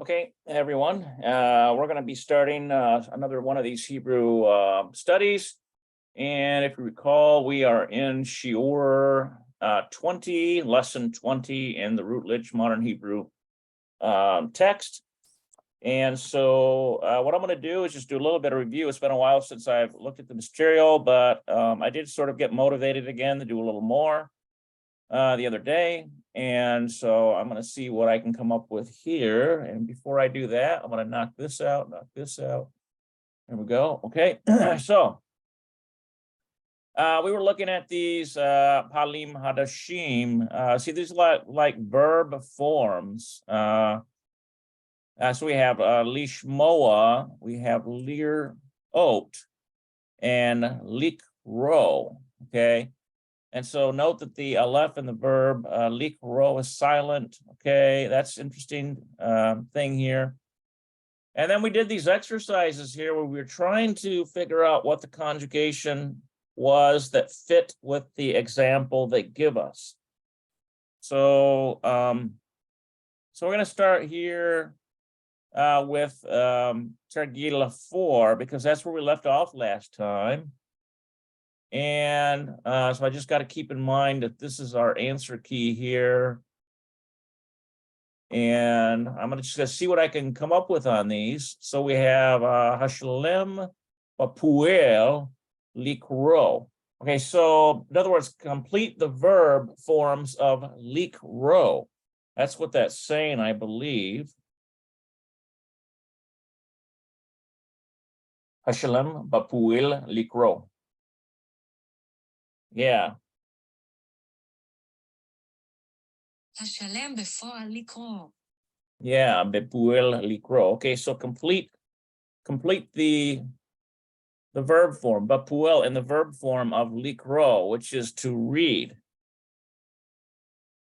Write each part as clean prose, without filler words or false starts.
Okay, everyone, we're going to be starting another one of these Hebrew studies. And if you recall, we are in Shiur 20, lesson 20 in the Routledge Modern Hebrew text. And so what I'm going to do is just do a little bit of review. It's been a while since I've looked at the material, but I did sort of get motivated again to do a little more the other day. And so I'm going to see what I can come up with here. And before I do that, I'm going to knock this out. There we go. Okay. So we were looking at these Palim Hadashim. See, these are like verb forms. So we have Lishmoa, we have Lirot, and Likro. Okay. And so note that the aleph in the verb likro is silent. Okay, that's interesting thing here. And then we did these exercises here where we were trying to figure out what the conjugation was that fit with the example they give us. So, so we're going to start here with Tergila 4 because that's where we left off last time. And so I just got to keep in mind that this is our answer key here. And I'm going to just see what I can come up with on these. So we have Hashalem Bapuel Likro. Okay, so in other words, complete the verb forms of Likro. That's what that's saying, I believe. Hashalem Bapuel Likro. Yeah. השלם בפועל לקרוא. Yeah, בפועל לקרוא. Okay, so complete the verb form, בפועל in the verb form of לקרוא, which is to read.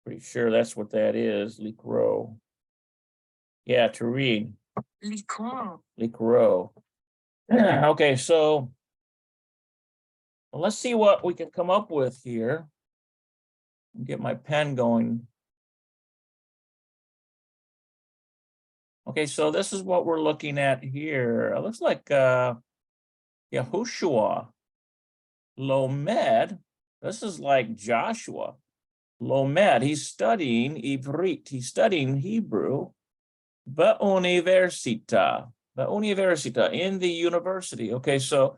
Pretty sure that's what that is, לקרוא. Yeah, to read. לקרוא. לקרוא. Okay, so well, let's see what we can come up with here. Get my pen going. Okay, so this is what we're looking at here. It looks like Yahushua Lomed. This is like Joshua Lomed. He's studying Ivrit. He's studying Hebrew. Ba'universita in the university. Okay, so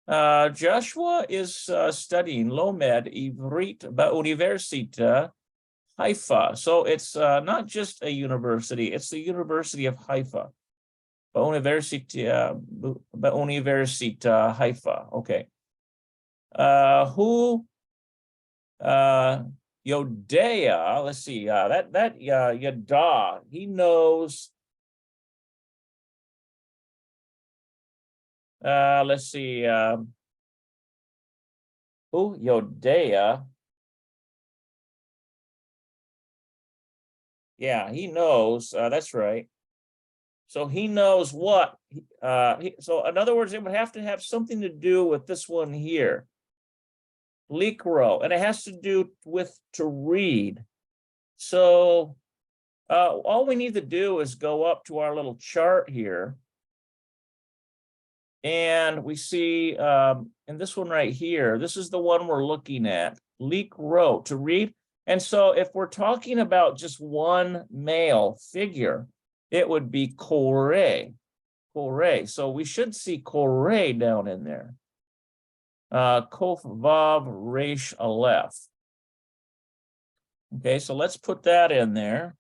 Joshua is studying Lomed Ivrit Ba'universita Haifa. So it's not just a university, it's the University of Haifa. Ba'universita Haifa. Okay. Who Yodea, let's see, that Yada, he knows. Let's see, who Yodea. Yeah, he knows. That's right. So he knows what. So in other words, it would have to have something to do with this one here. Likro, and it has to do with to read. So all we need to do is go up to our little chart here. And we see in this one right here, this is the one we're looking at. Likro, to read. And so if we're talking about just one male figure, it would be Kore. So we should see Kore down in there. Kof Vav Resh Aleph. Okay, so let's put that in there.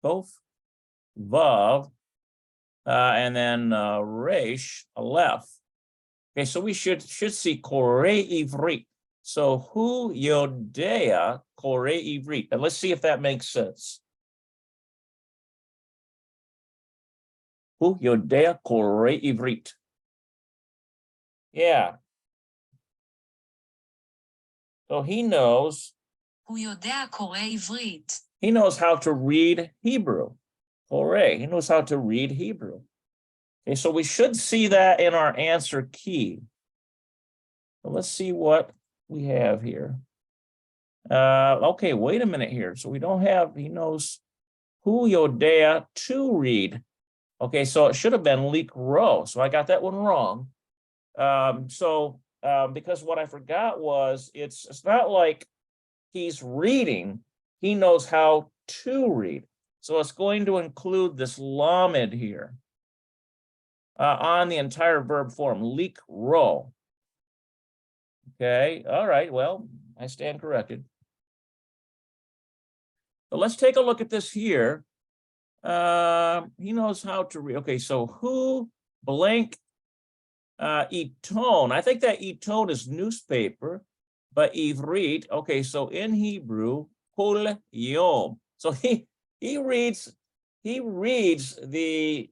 Kof Vav and then Resh Aleph. Okay, so we should see Kore Ivrit. So who Yodea Kore Ivrit? And let's see if that makes sense. Who Yodea Kore Ivrit? Yeah. So he knows. הוא יודע קורא עברית. He knows how to read Hebrew. Kore. He knows how to read Hebrew. Okay, so we should see that in our answer key. So let's see what we have here. Okay, wait a minute here. So we don't have, he knows who Yodea to read. Okay, so it should have been likro. So I got that one wrong. Because what I forgot was it's not like he's reading, he knows how to read. So it's going to include this lamed here on the entire verb form, likro. Okay, all right, well, I stand corrected. But let's take a look at this here. He knows how to read. Okay, so who blank Iton. I think that Iton is newspaper, but Ivrit. Okay, so in Hebrew, kol yom. So he reads the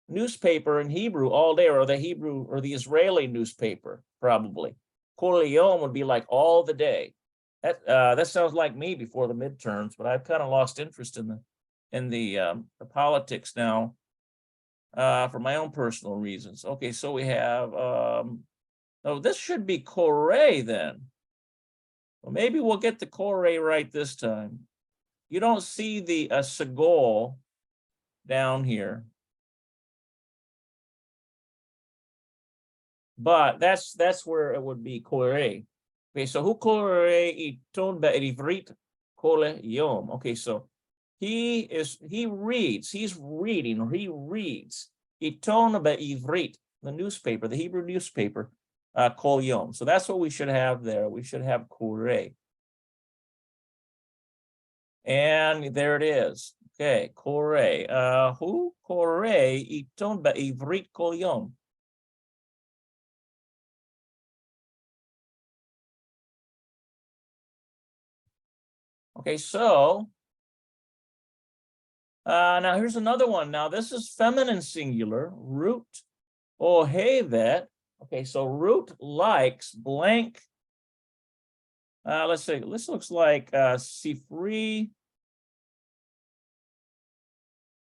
newspaper in Hebrew all day, or the Hebrew or the Israeli newspaper probably. Kol yom would be like all the day. That sounds like me before the midterms, but I've kind of lost interest in the politics now. For my own personal reasons. Okay, so we have, oh, this should be Corey then. Well, maybe we'll get the Corey right this time. You don't see the Segol down here. But that's where it would be Corey. Okay, so who Corey iton be'ivrit kol yom. Okay, so he's reading, or he reads Iton be'ivrit, the newspaper, the Hebrew newspaper, kol yom. So that's what we should have there. We should have Koreh. And there it is. Okay, Koreh. Who Koreh Iton be'ivrit kol yom. Okay, so now here's another one. Now this is feminine singular, root ohevet. Okay, so root likes blank. Let's see, this looks like Sifri.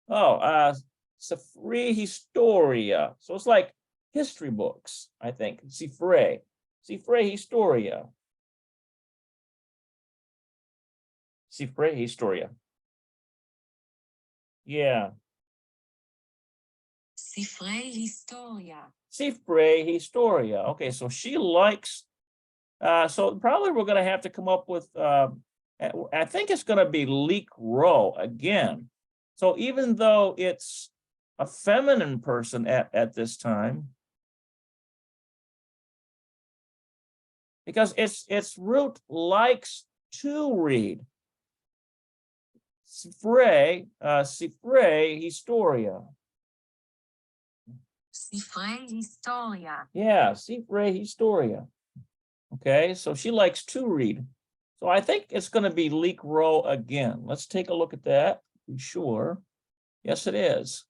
Oh, Sifri Historia. So it's like history books, I think. Sifre Historia. Sifre Historia. Yeah. ספרי היסטוריה. Sifre Historia. Okay, so she likes, so probably we're going to have to come up with, I think it's going to be likro again. So even though it's a feminine person at this time, because its root likes to read. Sifre Historia. ספרי היסטוריה. Yeah, Sifre Historia. Okay, so she likes to read. So I think it's going to be likro again. Let's take a look at that. Be sure. Yes, it is.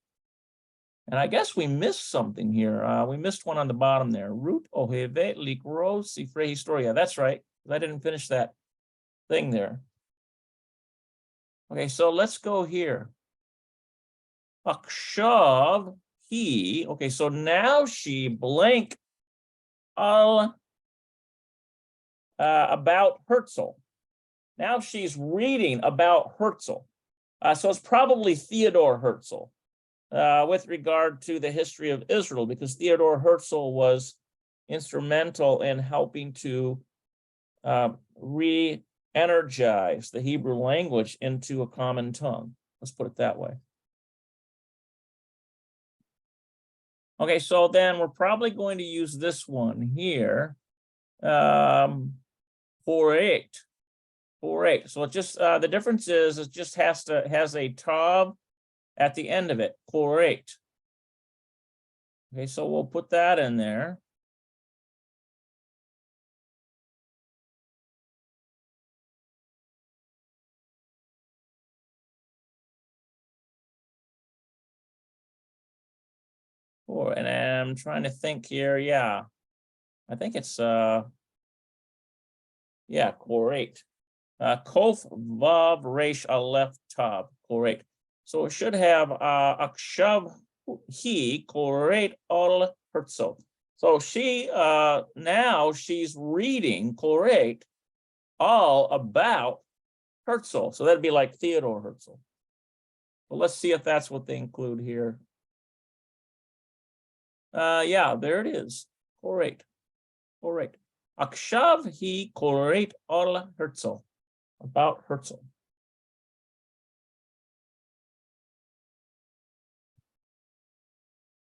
And I guess we missed something here. We missed one on the bottom there. Root oheve likro Sifre Historia. That's right. I didn't finish that thing there. Okay, so let's go here. Akshav, he. Okay, so now she blank all about Herzl. Now she's reading about Herzl. So it's probably Theodore Herzl with regard to the history of Israel, because Theodore Herzl was instrumental in helping to re-energize the Hebrew language into a common tongue. Let's put it that way. Okay, so then we're probably going to use this one here. 4-8. So it just the difference is it just has a tav at the end of it. 4-8. Okay, so we'll put that in there. And I'm trying to think here. Yeah, I think it's yeah, 4-8. Kof vav resh aleph tav. 4-8. So it should have akshav he koret al Herzl. So she now she's reading koret all about Herzl. So that'd be like Theodore Herzl. But let's see if that's what they include here. Yeah, there it is. Correct. Correct. Akshav he correct all Herzl. About Herzl.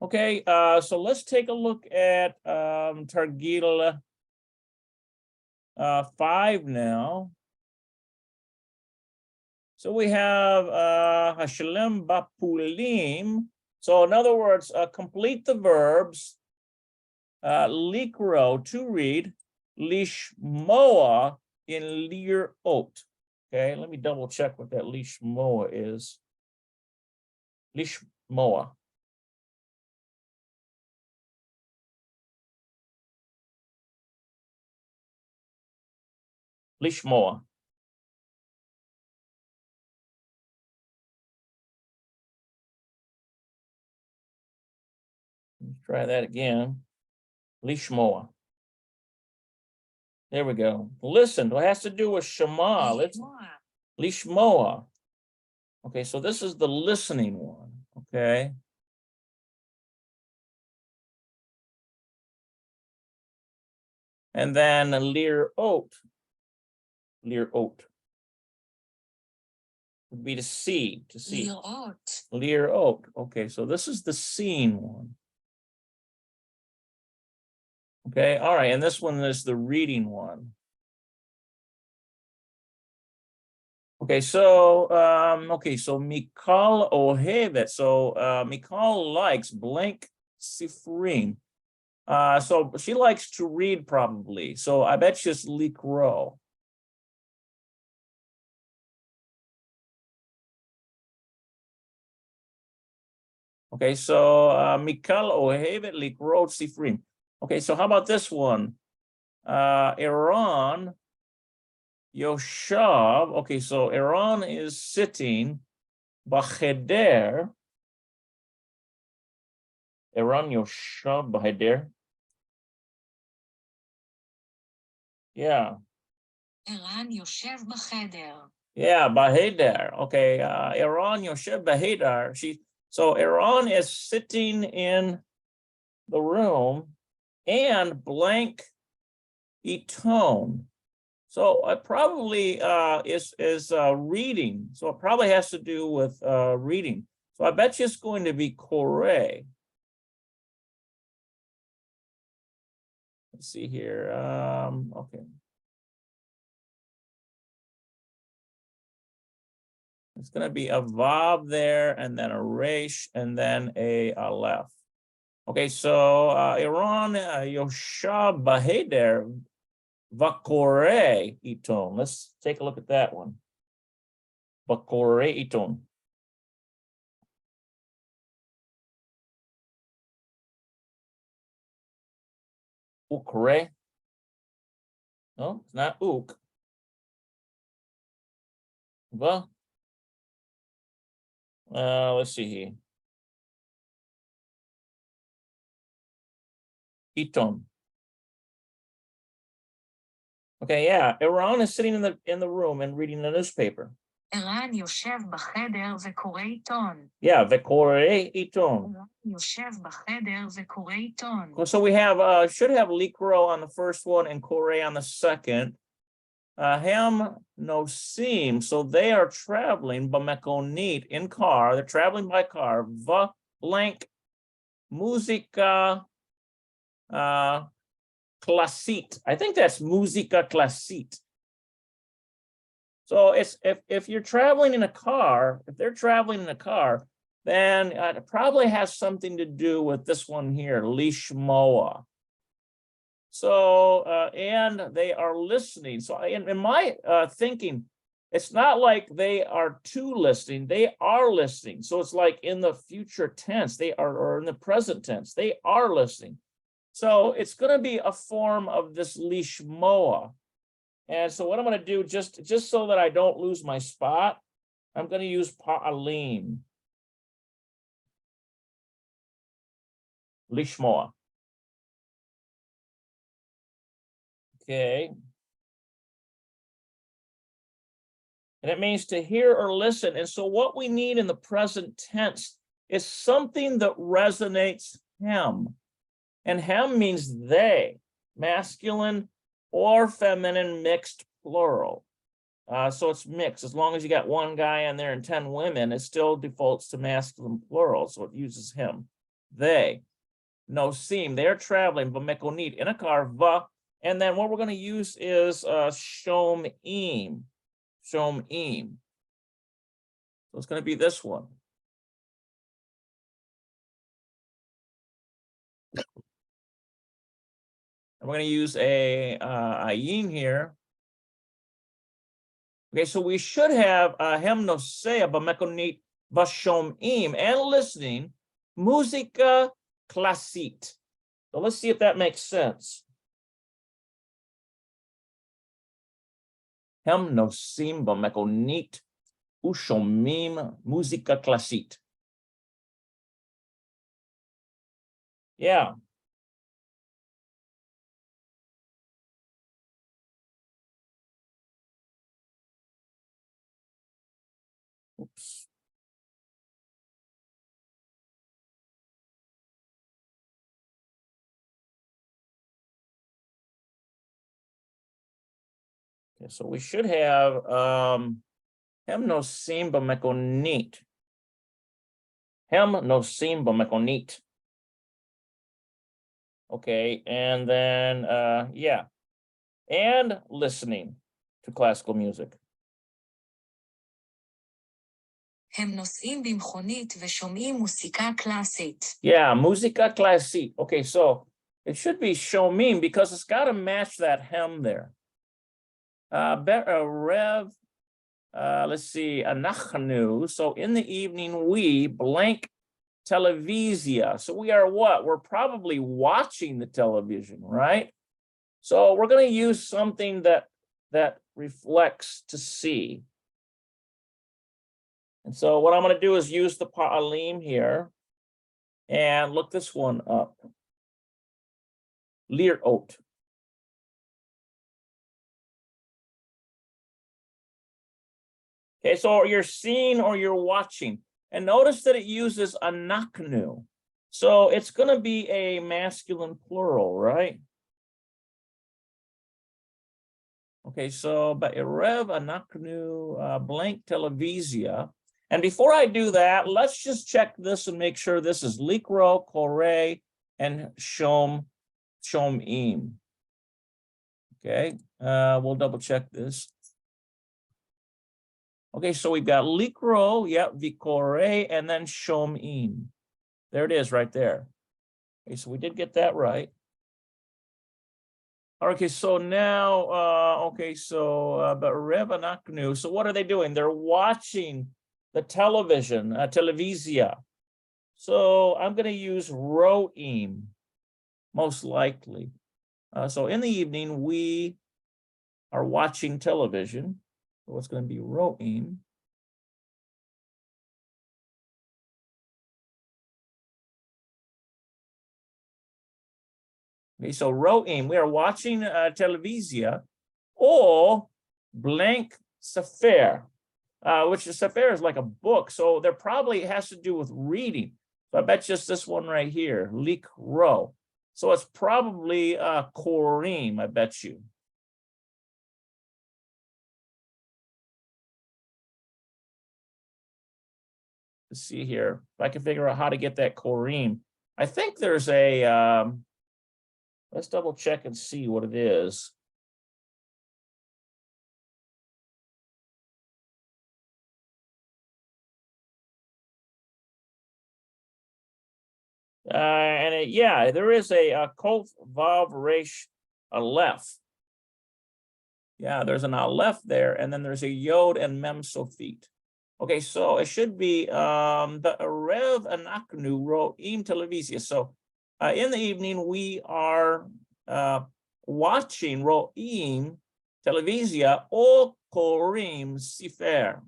Okay, so let's take a look at Targil 5 now. So we have Hashalem Bapulim. So in other words, complete the verbs. Likro, to read. Lishmoa in Lir Ot. Okay, let me double check what that Lishmoa is. Lishmoa. Lishmoa. Let's try that again. Lishmoa. There we go. Listen, it has to do with Shema. Listen. Lishmoa. Okay, so this is the listening one. Okay. And then Lir Ot. Lir Ot would be to see, to see. לראות. Lir Ot. Okay, so this is the seeing one. Okay, all right, and this one is the reading one. Okay, so Mikal Ohevet. So Mikal likes blank sifrim. So she likes to read probably. So I bet she's likro. Okay, so Mikal Ohevet likro sifrim. Okay, so how about this one? Iran Yoshav. Okay, so Iran is sitting Bacheder. Iran Yoshav Bacheder. Yeah. ערן יושב בחדר. Yeah, Bahedar. Okay, Iran Yoshev Bahedar. So Iran is sitting in the room and blank Eton. So it probably is reading. So it probably has to do with reading. So I bet you it's going to be Corre. Let's see here. Okay. It's going to be a vav there, and then a resh, and then a aleph. Okay, so Iran Yoshav Baheder Vakore Iton. Let's take a look at that one. Vakore Iton. Ukre. No, it's not uk. Va. Let's see here. Iton. Okay, yeah. Iran is sitting in the room and reading the newspaper. ערן יושב בחדר וקורא עיתון. Yeah, Vekore Iton. ערן יושב בחדר וקורא עיתון. So we have should have Likro on the first one and Kore on the second. Ham no seem. So they are traveling Bamekonit in car. They're traveling by car. Va blank musica classique. I think that's musica classique. So it's if you're traveling in a car, if they're traveling in a car, then it probably has something to do with this one here, Lishmoa. So and they are listening. So in my thinking, it's not like they are to listening, they are listening. So it's like in the future tense, they are, or in the present tense, they are listening. So it's going to be a form of this lishmoa. And so what I'm going to do, just so that I don't lose my spot, I'm going to use pa'alim. Lishmoa. Okay. And it means to hear or listen. And so what we need in the present tense is something that resonates hem. And hem means they, masculine or feminine mixed plural. So it's mixed. As long as you got one guy in there and 10 women, it still defaults to masculine plural. So it uses him. They, nosim, they're traveling, b'mekonit, in a car, va. And then what we're going to use is shom'im. Shom'im. So it's going to be this one. And we're going to use a ayin here. Okay, so we should have hem nosea b'mekonit v'shom'im, and listening, musica klasit. So let's see if that makes sense. Hem nosim b'mekonit ushomim musica klasit. Yeah. Oops. Okay, so we should have hem nosim b'mekonit. Hem nosim b'mekonit. Okay, and then yeah, and listening to classical music. הם נוסעים במכונית ושומעים מוסיקה קלאסית. Yeah, musica classic. Okay, so it should be shomim because it's got to match that hem there. Rev, let's see, anachnu. So in the evening, we blank televisia. So we are what? We're probably watching the television, right? So we're going to use something that reflects to see. And so what I'm going to do is use the pa'alim here and look this one up. Lir'ot. Okay, so you're seeing or you're watching. And notice that it uses anaknu. So it's going to be a masculine plural, right? Okay, so ba'erev anaknu blank televisia. And before I do that, let's just check this and make sure this is likro, kore, and shom'im. Okay, we'll double check this. Okay, so we've got likro, yeah, vikore, and then shom'im. There it is right there. Okay, so we did get that right. Okay, so now, okay, so but Revanaknu, so what are they doing? They're watching the television, televisia. So I'm going to use ro'im, most likely. So in the evening, we are watching television. So it's going to be ro'im. Okay, so ro'im, we are watching televisia, or blank sefer, which is sefer is like a book. So there probably has to do with reading. So I bet just this one right here, likro. So it's probably korim, I bet you. Let's see here. If I can figure out how to get that korim. I think there's a, let's double check and see what it is. And yeah, there is a kof vav resh aleph. Yeah, there's an aleph there, and then there's a yod and mem sofit. Okay, so it should be the rev anaknu ro'im televisia. So in the evening we are watching ro'im televisia or korim sefer.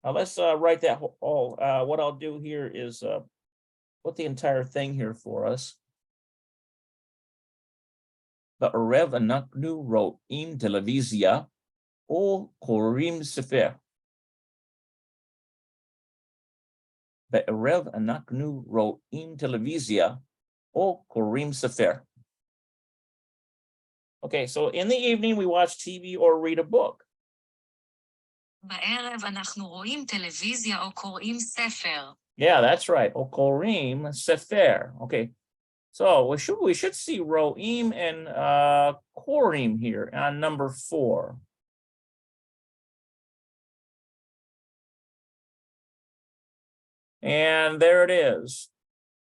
Let's write that all. What I'll do here is put the entire thing here for us. The Rev Anaknu ro'im televisia או קוראים ספר. בערב אנחנו רואים טלוויזיה או קוראים ספר. Okay, so in the evening we watch TV or read a book. בערב אנחנו רואים טלוויזיה או קוראים ספר. Yeah, that's right. או קוראים ספר. Okay, so we should see roim and korim here on number 4. And there it is.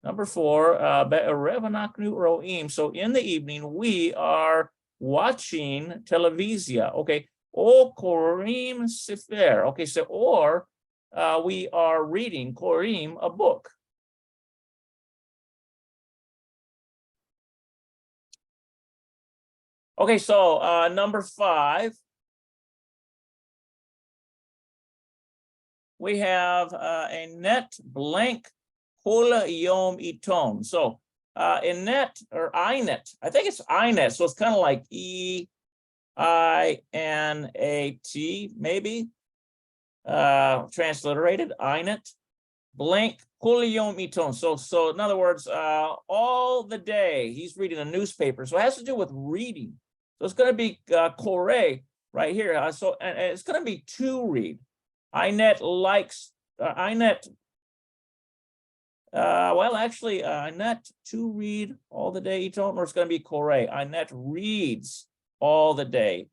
Number 4, be'erev anachnu roim. So in the evening, we are watching television. Okay, o korim sefer. Okay, so or we are reading korim, a book. Okay, so number 5. We have a net blank kol yom iton. So in net or inet, I think it's inet. So it's kind of like E-I-N-A-T, maybe transliterated inet blank kol yom iton. So in other words, all the day he's reading a newspaper. So it has to do with reading. So it's going to be kore right here. So and it's going to be to read. Inet likes Inet. Well, actually, Inet to read all the day. Or it's going to be kore. Inet reads all the day.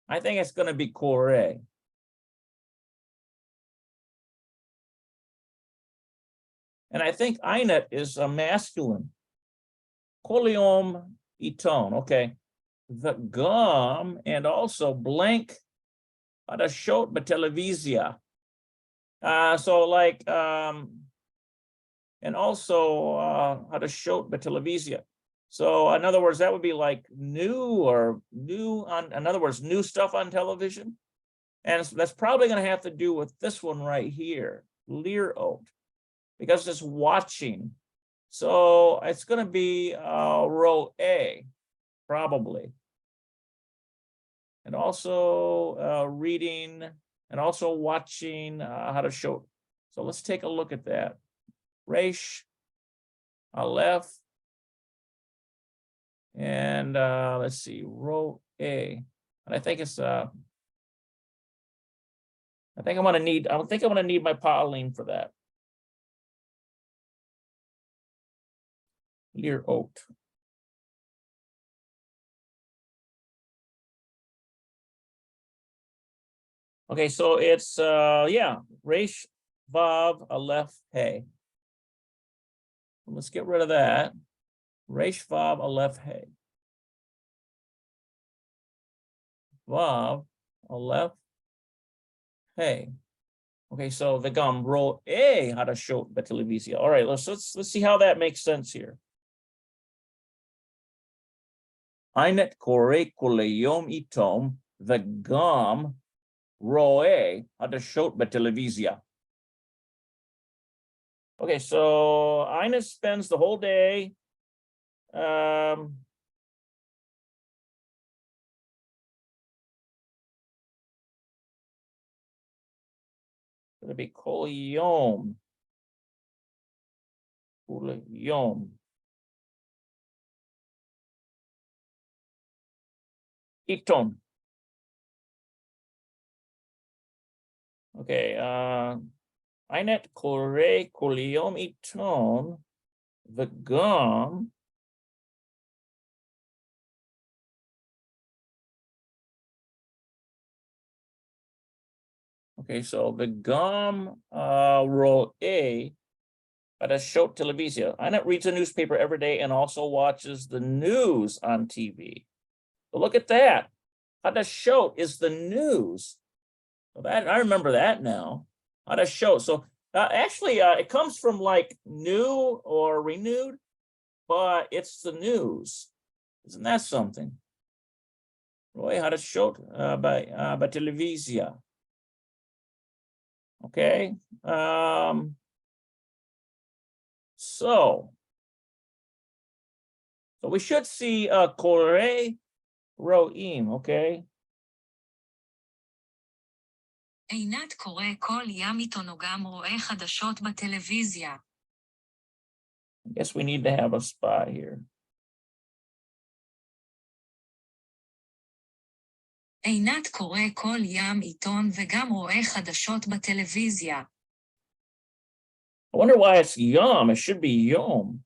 I think it's going to be kore. And I think Inet is a masculine. Kol yom iton. Okay. The gum and also blank hadashot b'televizia. So like and also hadashot b'televizia. So in other words, that would be like new in other words, new stuff on television. And that's probably going to have to do with this one right here, lirot, because it's watching. So it's going to be row A, probably. And also reading and also watching how to show. So let's take a look at that. Resh, Aleph, and let's see, row A. And I think it's I think I'm gonna need my Pauline for that. Lear oat. Okay, so it's yeah, Resh, Vav, Aleph, Hey. Let's get rid of that. Resh, Vav, Aleph, Hey. Vav, Aleph, Hey. Okay, so the gum row A how to show the television. All right, let's see how that makes sense here. Inet kore kule yom itom the gum roe how to show the television. Okay, so Inet spends the whole day gonna be kol yom. Kol yom. Iton. Okay, Inet kore kol yom iton the gum. Okay, so the gum row A at a show television. Inet reads a newspaper every day and also watches the news on TV. So look at that. Hada show is the news. So that I remember that now. Hada show. So actually, it comes from like new or renewed, but it's the news. Isn't that something? Roy Hada show by television. Okay. So So we should see Kore Roim, okay? עינת קורא כל ים עיתון או גם רואה חדשות בטלוויזיה. I guess we need to have a spot here. עינת קורא כל ים עיתון וגם רואה חדשות בטלוויזיה. I wonder why it's yom. It should be yom.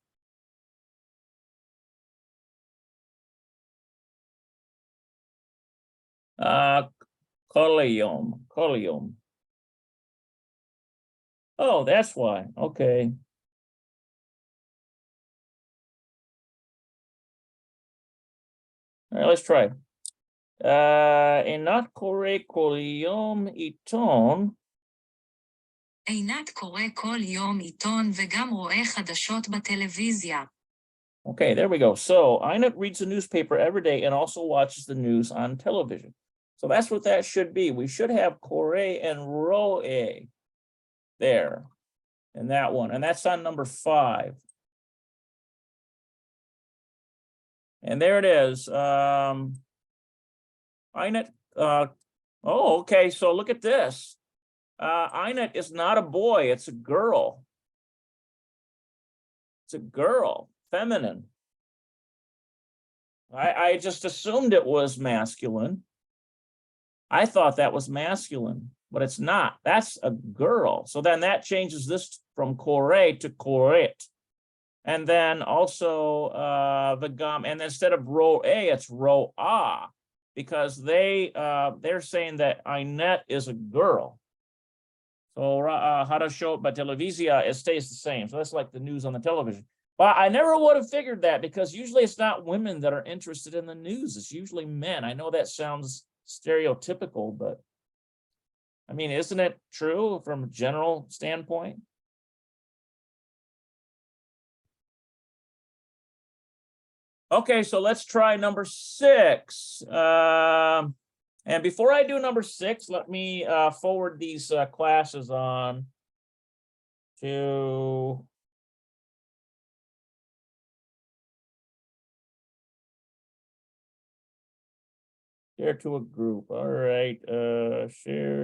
Kolayom. Oh, that's why. Okay. All right, let's try. Einat kore kol yom iton. עינת קורא כל יום עיתון וגם רואה חדשות בטלוויזיה. Okay, there we go. So Einat reads the newspaper every day and also watches the news on television. So that's what that should be. We should have Kore and Roe there in that one. And that's on number 5. And there it is. Einat, oh, okay. So look at this. Einat is not a boy, it's a girl. It's a girl, feminine. I just assumed it was masculine. I thought that was masculine, but it's not. That's a girl. So then that changes this from Kore to Koret. And then also Vagam, and instead of Roe, it's Roa, because they're saying that Einat is a girl. So how to show it by televisia, it stays the same. So that's like the news on the television. But I never would have figured that, because usually it's not women that are interested in the news. It's usually men. I know that sounds stereotypical, but I mean, isn't it true from a general standpoint? Okay, so let's try number 6. And before I do number 6, let me forward these classes on to share to a group. All right, share.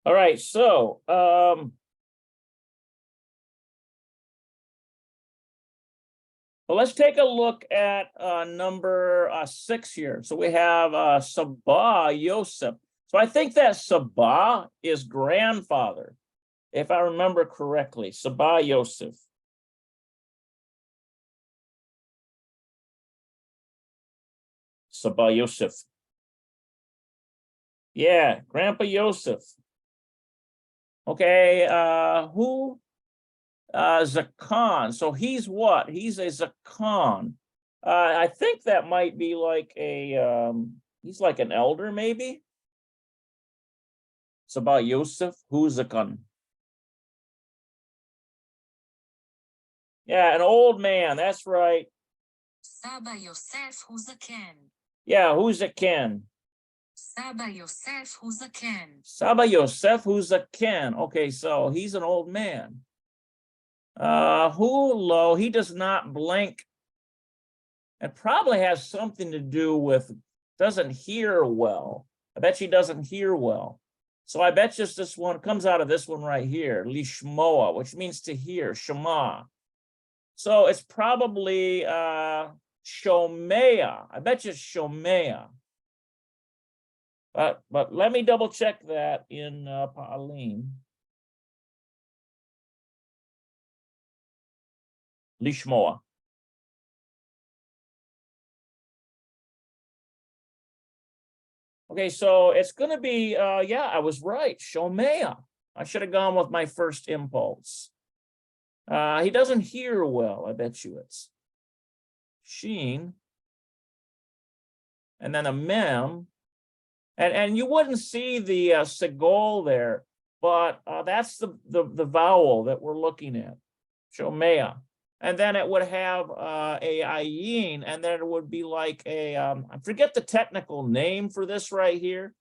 All right, so well, let's take a look at number 6 here. So we have Sabah Yosef. So I think that Sabah is grandfather, if I remember correctly. Sabah Yosef. Sabah Yosef. Yeah, Grandpa Yosef. Okay, who? Zakan. So he's what? He's a Zakan. I think that might be like a he's like an elder, maybe. Sabah Yosef, who's Zakan? Yeah, an old man, that's right. סבא יוסף הוא זקן. Yeah, who's Zakan? סבא יוסף הוא זקן. Saba Yosef, who's Zakan? Okay, so he's an old man. Hulo, he does not blink. It probably has something to do with doesn't hear well. I bet she doesn't hear well. So I bet just this one comes out of this one right here, lishmoa, which means to hear, shema. So it's probably shomea. I bet you shomea. But let me double check that in Pa'alim. Lishmoa. Okay, so it's going to be, yeah, I was right. Shomea. I should have gone with my first impulse. He doesn't hear well. I bet you it's Sheen. And then a mem. And you wouldn't see the segol there, but that's the vowel that we're looking at, shomea. And then it would have a ayin, and then it would be like a, I forget the technical name for this right here,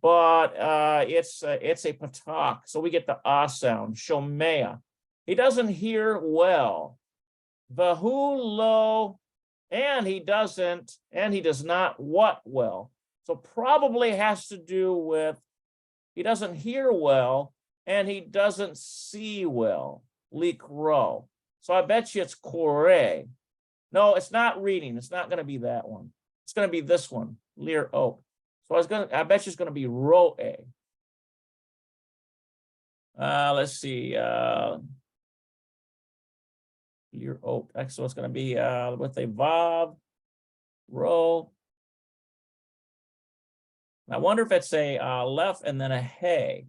but it's a patak. So we get the sound, shomea. He doesn't hear well. Vahu lo, and he does not what well. So probably has to do with he doesn't hear well and he doesn't see well. Likro. So I bet you it's kore. No, it's not reading. It's not going to be that one. It's going to be this one, lir oak. So I bet you it's going to be roe. Let's see. Lir oak. So it's going to be with a vav, row. I wonder if it's a left and then a hey.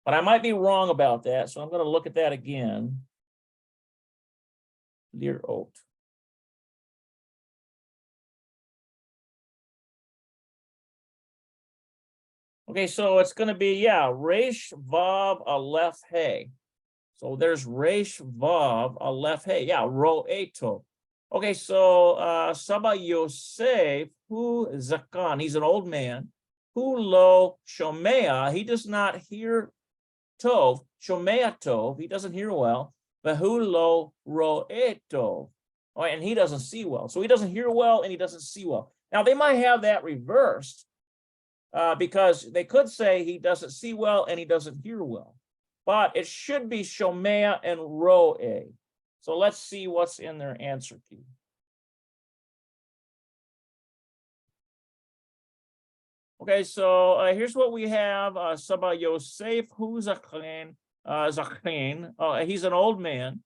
But I might be wrong about that, so I'm going to look at that again. Lir oak. Okay, so it's going to be, yeah, resh vav aleph hey. So there's resh vav aleph hey. Yeah, ro eto. Okay, so Saba Yosef, who zakan, he's an old man. Who lo shomea, he does not hear tov, shomea tov, he doesn't hear well. But who lo ro eto, oh, and he doesn't see well. So he doesn't hear well and he doesn't see well. Now they might have that reversed because they could say he doesn't see well and he doesn't hear well. But it should be shomea and roe. So let's see what's in their answer key. Okay, so here's what we have. Saba Yosef, who's Zachin. He's an old man.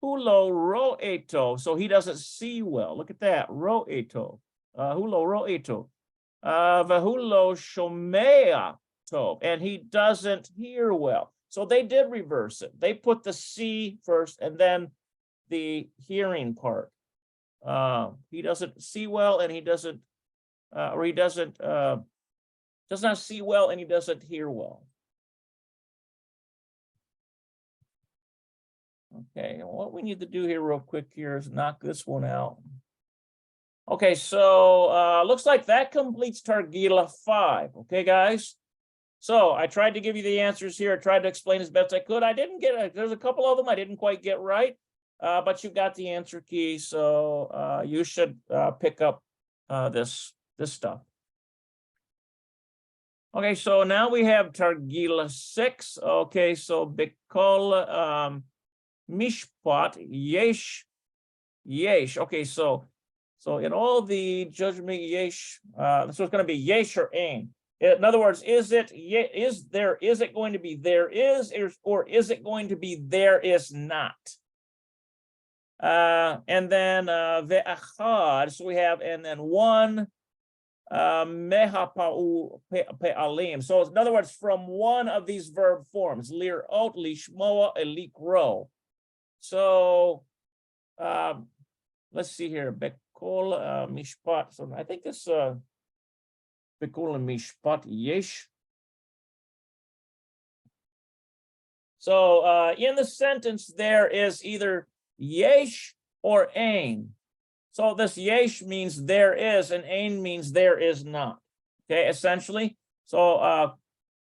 Hulo ro eto, so he doesn't see well. Look at that, ro eto. Hulo ro eto. Vahulo shomea to, and he doesn't hear well. So they did reverse it. They put the C first and then the hearing part. He doesn't see well and he doesn't, or he doesn't, does not see well and he doesn't hear well. Okay, and what we need to do here real quick here is knock this one out. Okay, so looks like that completes Targila 5. Okay, guys. So I tried to give you the answers here. I tried to explain as best I could. I didn't get, there's a couple of them I didn't quite get right, but you got the answer key. So you should pick up this stuff. Okay, so now we have Targila 6. Okay, so Bikol Mishpat Yesh. Okay, so in all the judgment Yesh, so it's going to be Yesh or Ain. In other words, is it going to be there is, or is it going to be there is not? And then ve'achad, so we have, and then one mehapa'u pe'alim. So in other words, from one of these verb forms, lir'ot, lishmoa, elikro. So let's see here, bekol mishpat. So I think this bekol mishpat yesh. So in the sentence there is either yesh or ain. So this yesh means there is, and ain means there is not. Okay, essentially. So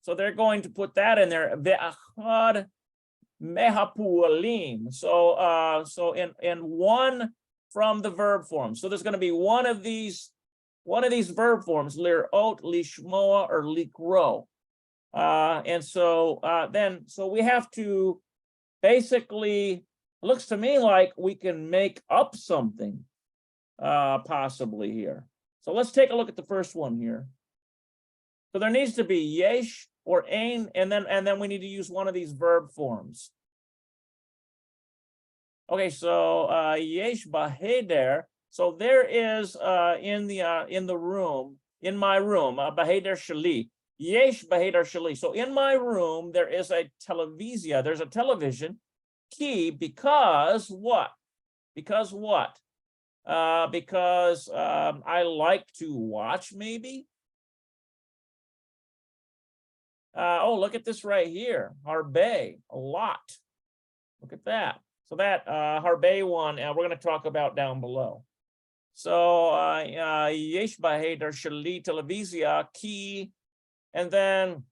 so they're going to put that in there. Ve'achad mehapualim. So so in one from the verb form. So there's going to be one of these verb forms, lir'ot, lishmoa, or likro. And so so we have to basically, it looks to me like we can make up something possibly here. So let's take a look at the first one here. So there needs to be yesh or ain, and then we need to use one of these verb forms. Okay, so yesh baheder. So there is in the room, in my room, baheder shali. Yesh baheder shali. So in my room there is a televisia. There's a television. Key, because what? Because what? Because I like to watch, maybe. Oh, look at this right here. Harbe, a lot. Look at that. So that Harbe one, we're going to talk about down below. So yesh baheder shali televizia key, and then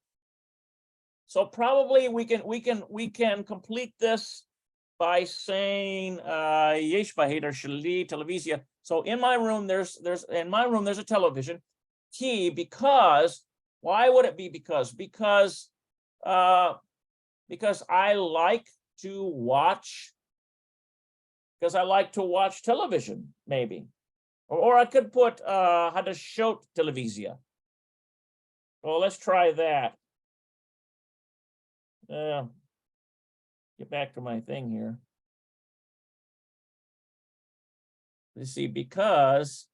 so probably we can complete this by saying yesh baheder shali televizia. So in my room there's a television key, because why would it be because I like to watch television, maybe. Or I could put hadashot televizia. Well, let's try that. Get back to my thing here. Let's see, because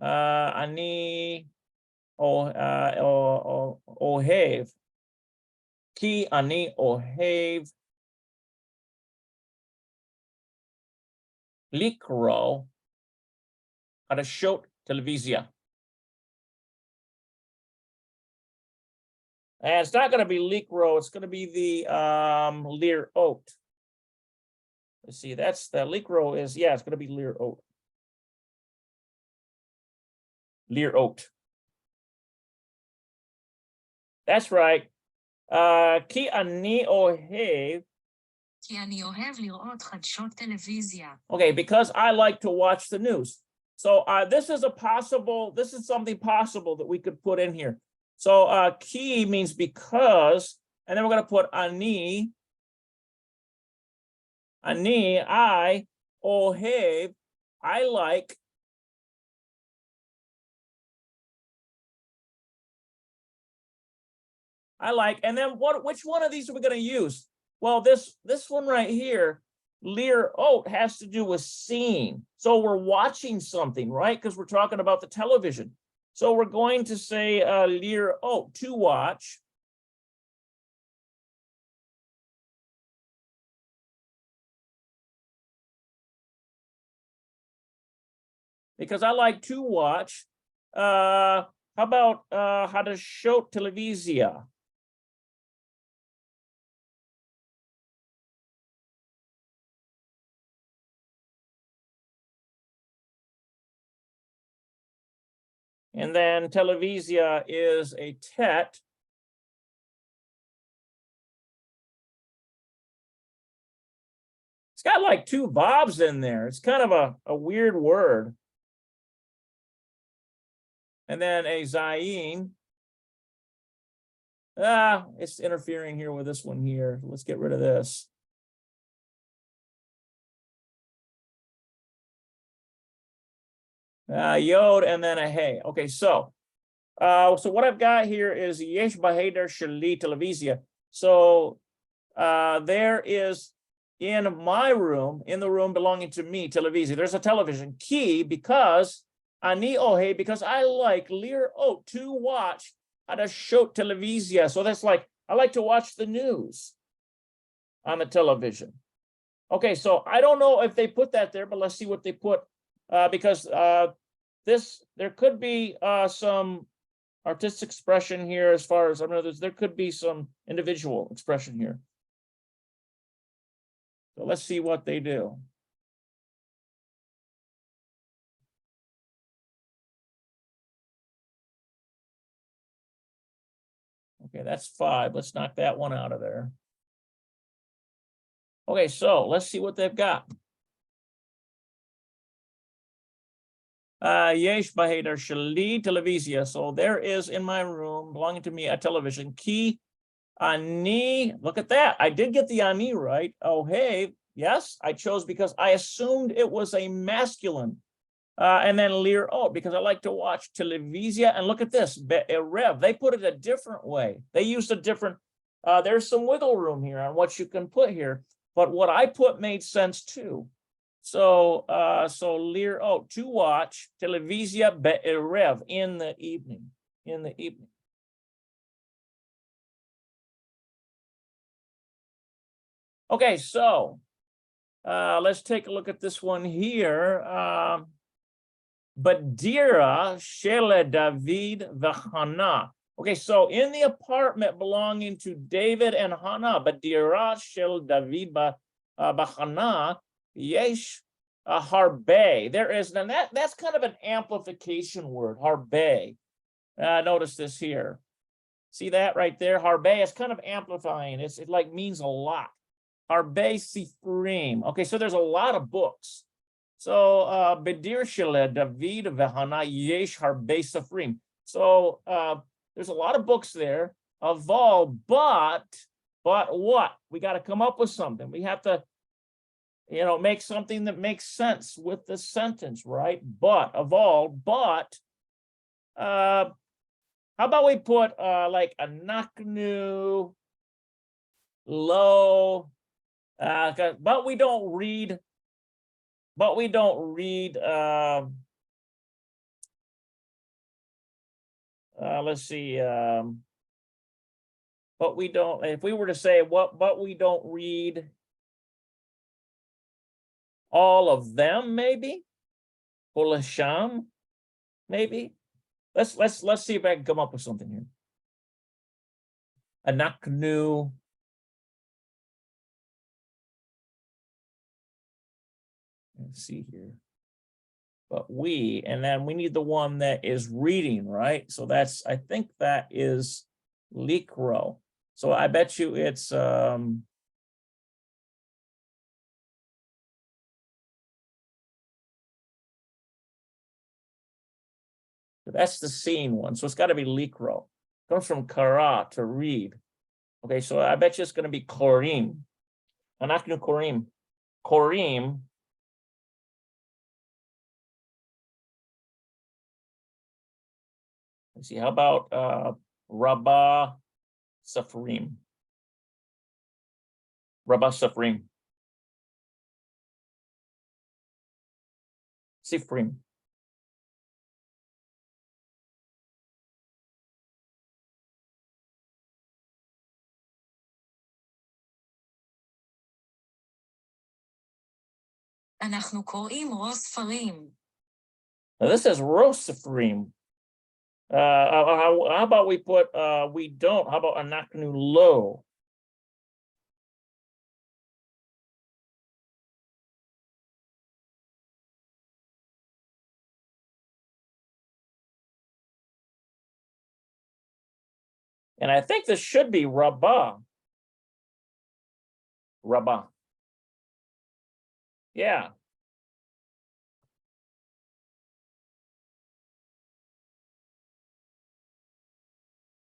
ani ohev ki ani ohev likro hadashot televizia. And it's not going to be likro, it's going to be the lir ot. Let's see, that's the likro is, yeah, it's going to be lir ot. Lir ot. That's right. Ki ani ohev. כי אני אוהב לראות חדשות טלוויזיה. Okay, because I like to watch the news. So this is something possible that we could put in here. So ki means because, and then we're going to put ani, I, ohev, I like. And then which one of these are we going to use? Well, this one right here, lir ot, has to do with seeing. So we're watching something, right? Because we're talking about the television. So we're going to say lir ot, to watch. Because I like to watch. How about hadashot televizia? And then televizia is a tet. It's got like two vobs in there. It's kind of a weird word. And then a zayin. It's interfering here with this one here. Let's get rid of this. Yod and then a hey. Okay, so what I've got here is yesh baheder shali televizia. So there is in my room, in the room belonging to me, televizia, there's a television. Ki, because ani ohe, because I like lir ot, to watch hadashot televizia. So that's like, I like to watch the news on the television. Okay, so I don't know if they put that there, but let's see what they put. Because there could be some artistic expression here, as far as I know, there could be some individual expression here. So let's see what they do. Okay, that's 5. Let's knock that one out of there. Okay, so let's see what they've got. Yesh baheder shali televizia. So there is in my room belonging to me a television. Ki ani, look at that. I did get the ani right. Oh, hey, yes, I chose because I assumed it was a masculine. And then lir ot, because I like to watch televizia. And look at this, be'erev. They put it a different way. They used a different, there's some wiggle room here on what you can put here. But what I put made sense too. So lir ot, to watch televizia be'erev, in the evening. Okay, so let's take a look at this one here. Badira shele David v'Hana. Okay, so in the apartment belonging to David and Hannah, b'dirah shel David b'Hannah yesh harbe. There is, and that's kind of an amplification word, harbe. Notice this here. See that right there? Harbe is kind of amplifying. It like means a lot. Harbe sifrim. Okay, so there's a lot of books. So b'dir shel David v'Hannah yesh harbe sifrim. So there's a lot of books there. Aval, but what? We got to come up with something. We have to, make something that makes sense with the sentence, right? But aval, but how about we put like anaknu lo, but we don't read. Let's see. But we don't. If we were to say what, but we don't read all of them, maybe. Kolasham, maybe. Let's see if I can come up with something here. Anaknu. Let's see here. But we, and then we need the one that is reading, right? So that's, I think that is likro. So I bet you it's that's the scene one. So it's got to be likro. Comes from kara, to read. Okay, so I bet you it's going to be korim. Anaknu korim. Korim. Let's see, how about Rabbah Safrim? Rabbah Safrim. Sifrim. אנחנו קוראים רוס ספרים. Now this is Rosafrim. How about we put we don't? How about anaknu lo? And I think this should be Rabbah. Rabbah. Yeah.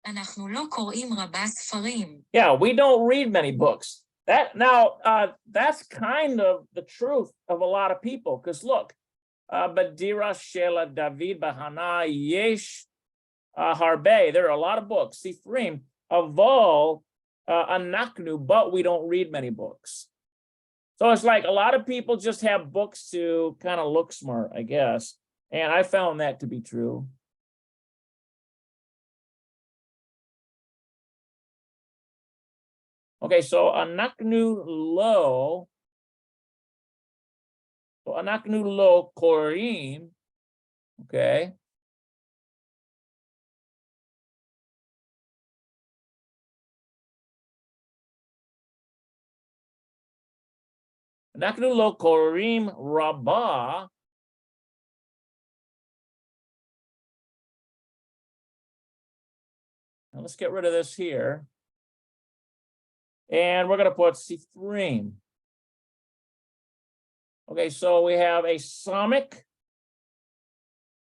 אנחנו לא קוראים רבה ספרים. Yeah, we don't read many books. That's kind of the truth of a lot of people. Because look, Badira Shela David Bahana Yesh Harbe. There are a lot of books. Sifrim Aval Anaknu, but we don't read many books. So it's like a lot of people just have books to kind of look smart, I guess. And I found that to be true. Okay, so anaknu lo. So anaknu lo korim. Okay. Anaknu lo korim Rabbah. Now let's get rid of this here. And we're going to put Sifrim. Okay, so we have a Samik,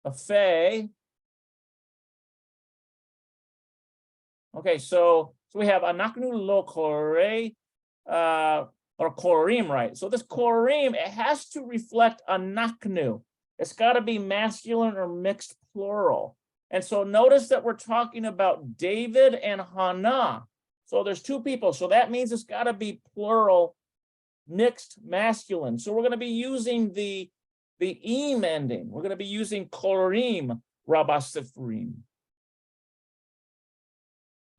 a Fe. Okay, so we have Anaknu lo Kore, or Korim, right? So this Korim, it has to reflect Anaknu. It's got to be masculine or mixed plural. And so notice that we're talking about David and Hannah. So there's two people. So that means it's got to be plural, mixed masculine. So we're going to be using the im ending. We're going to be using korim, Rabbah Sifrim.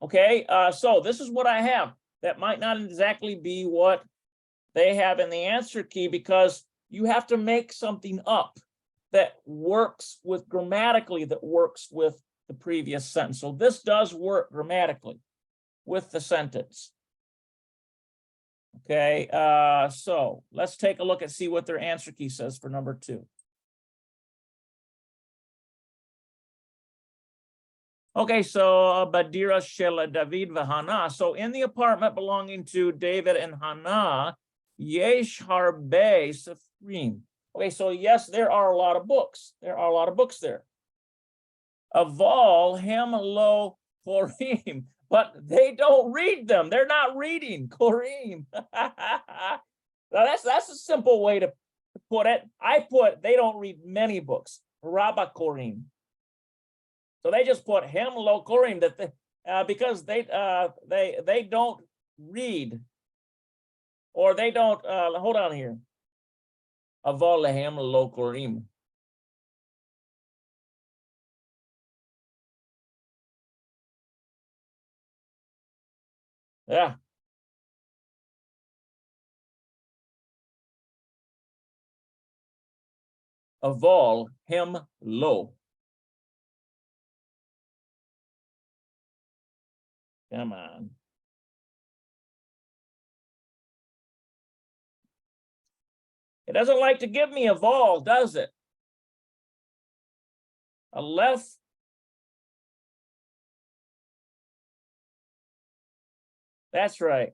Okay, so this is what I have. That might not exactly be what they have in the answer key, because you have to make something up that works with grammatically, that works with the previous sentence. So this does work grammatically with the sentence. Okay, so let's take a look and see what their answer key says for number 2. Okay, so Badira Shela David Vahana. So in the apartment belonging to David and Hannah, Yesh Harbe Sifrim. Okay, so yes, there are a lot of books. There are a lot of books there. Aval Hem Lo Korim, but they don't read them. They're not reading Korim. Now that's a simple way to put it. I put they don't read many books. Rabba Korim. So they just put Hem Lo Korim that because they don't read, or they don't hold on here. Aval Hem Lo Korim. Yeah. Aval Hem Lo. Come on. It doesn't like to give me a vol, does it? A left. That's right.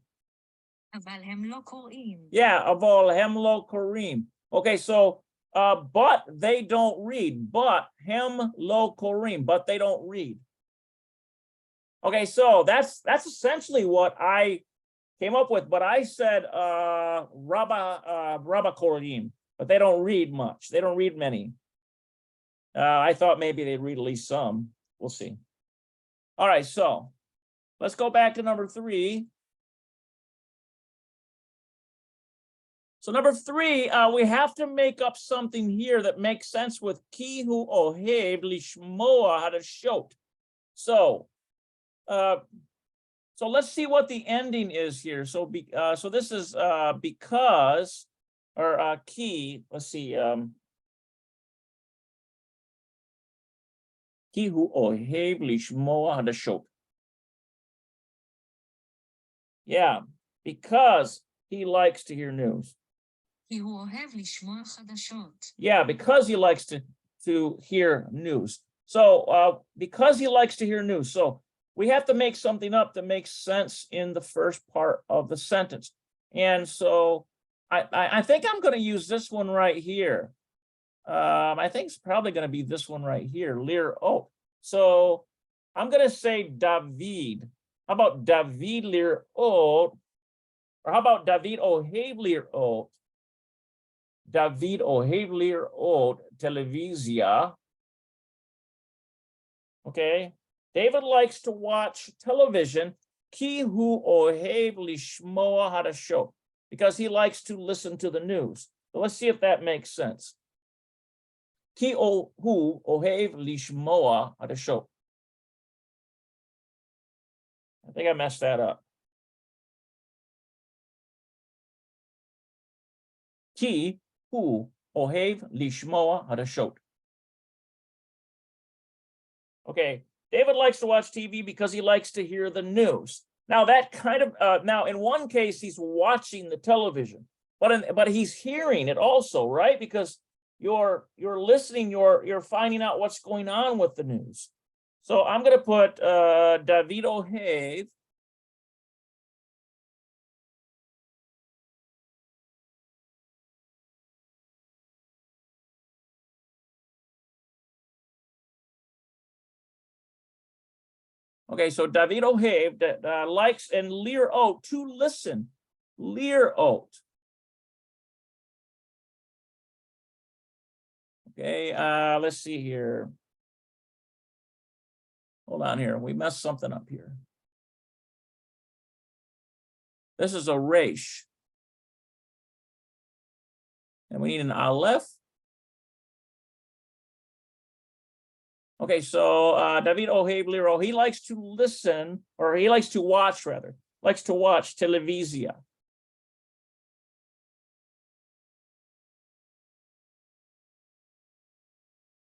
אבל הם לא קוראים. Yeah, aval hem lo korim. Okay, so but they don't read. But hem lo korim, but they don't read. Okay, so that's essentially what I came up with, but I said rabba korim, but they don't read much. They don't read many. I thought maybe they'd read at least some. We'll see. All right, so let's go back to number 3. So number 3, we have to make up something here that makes sense with ki hu ohev lishmoa hadashot. So let's see what the ending is here. So so this is because, or ki. Let's see. Ki hu ohev lishmoa hadashot. Yeah, because he likes to hear news. כי הוא אוהב לשמוע חדשות. Yeah, because he likes to hear news. So because he likes to hear news. So we have to make something up that makes sense in the first part of the sentence. And so I think I'm going to use this one right here. I think it's probably going to be this one right here, lir ot. So I'm going to say David. How about David lir ot? Or how about David ohev lir ot? David ohev lir ot televizia. Okay. David likes to watch television. Ki hu ohev lishmoa hadashot, because he likes to listen to the news. So let's see if that makes sense. Ki hu ohev lishmoa hadashot. I think I messed that up. Ki hu ohev lishmoa hadashot. Okay, David likes to watch TV because he likes to hear the news. Now that kind of now in one case he's watching the television, but he's hearing it also, right? Because you're listening, you're finding out what's going on with the news. So I'm going to put David ohev Okay, so David ohev that likes, and lir ot, to listen. Lir ot. Okay, let's see here. Hold on here. We messed something up here. This is a resh. And we need an aleph. Okay, so David ohev lir ot, he likes to listen, or he likes to watch rather, likes to watch televizia.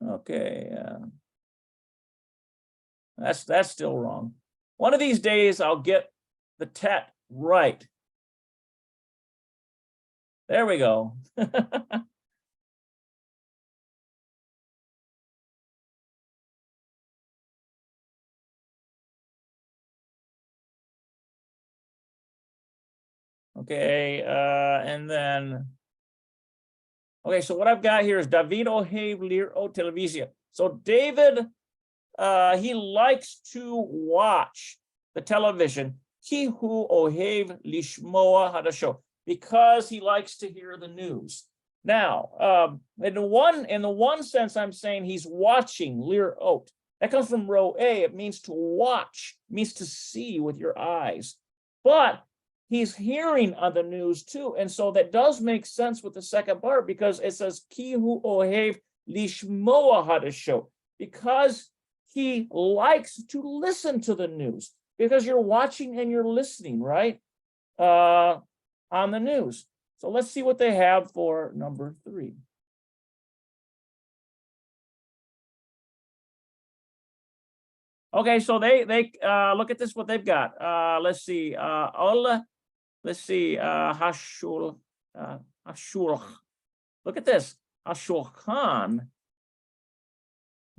Okay. That's still wrong. One of these days I'll get the tet right. There we go. Okay, and then, okay, so what I've got here is David ohev lirot televizia. So David, he likes to watch the television. Ki hu ohev lishmoa hadashot, because he likes to hear the news. Now, in the one sense, I'm saying he's watching lirot. That comes from row A. It means to watch, it means to see with your eyes. But he's hearing on the news too. And so that does make sense with the second part, because it says ki hu ohev lishmoa hadashot, because he likes to listen to the news, because you're watching and you're listening, right? On the news. So let's see what they have for number 3. Okay, so they look at this, what they've got. Let's see. Let's see. Hashul. Look at this. Hashulchan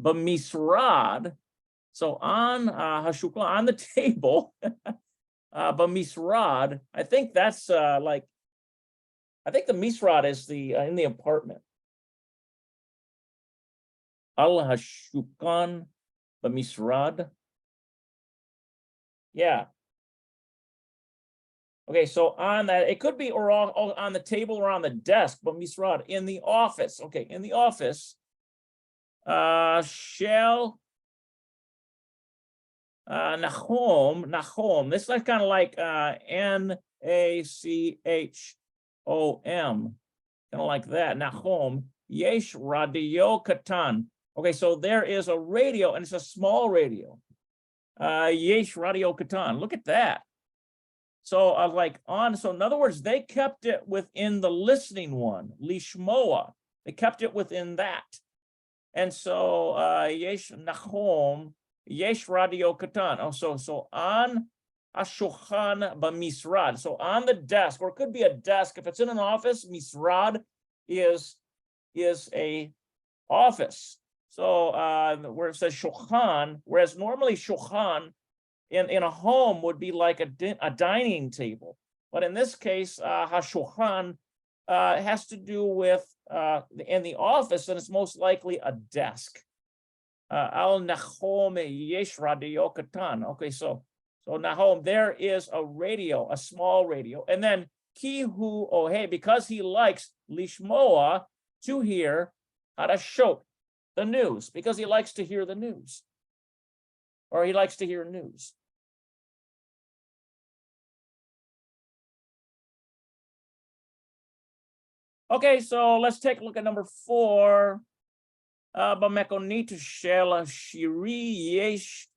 b'misrad. So on hashulchan, on the table, b'misrad. I think that's like, I think the misrad is the in the apartment. Al hashulchan b'misrad. Yeah. Okay, so on that, it could be or on the table or on the desk, but misrad, in the office. Okay, in the office. Shall Nahom. This is like kind of like Nachom, kind of like that. Nahom. Yesh radio katan. Okay, so there is a radio, and it's a small radio. Yesh radio katan. Look at that. So so in other words, they kept it within the listening one, lishmoa. They kept it within that. And so yesh nachom, yesh radio katan. Oh, so on ashulchan b'misrad. So on the desk, or it could be a desk. If it's in an office, misrad is a office. So where it says shulchan, whereas normally shulchan in a home would be like a dining table. But in this case, hashulchan has to do with in the office, and it's most likely a desk. Al Nahom yesh radio katan. Okay, so Nahom, there is a radio, a small radio, and then ki hu ohe, because he likes lishmoa, to hear, hadashot, the news, because he likes to hear the news, or he likes to hear news. Okay, so let's take a look at number 4. B'mekonit shel shiri yesh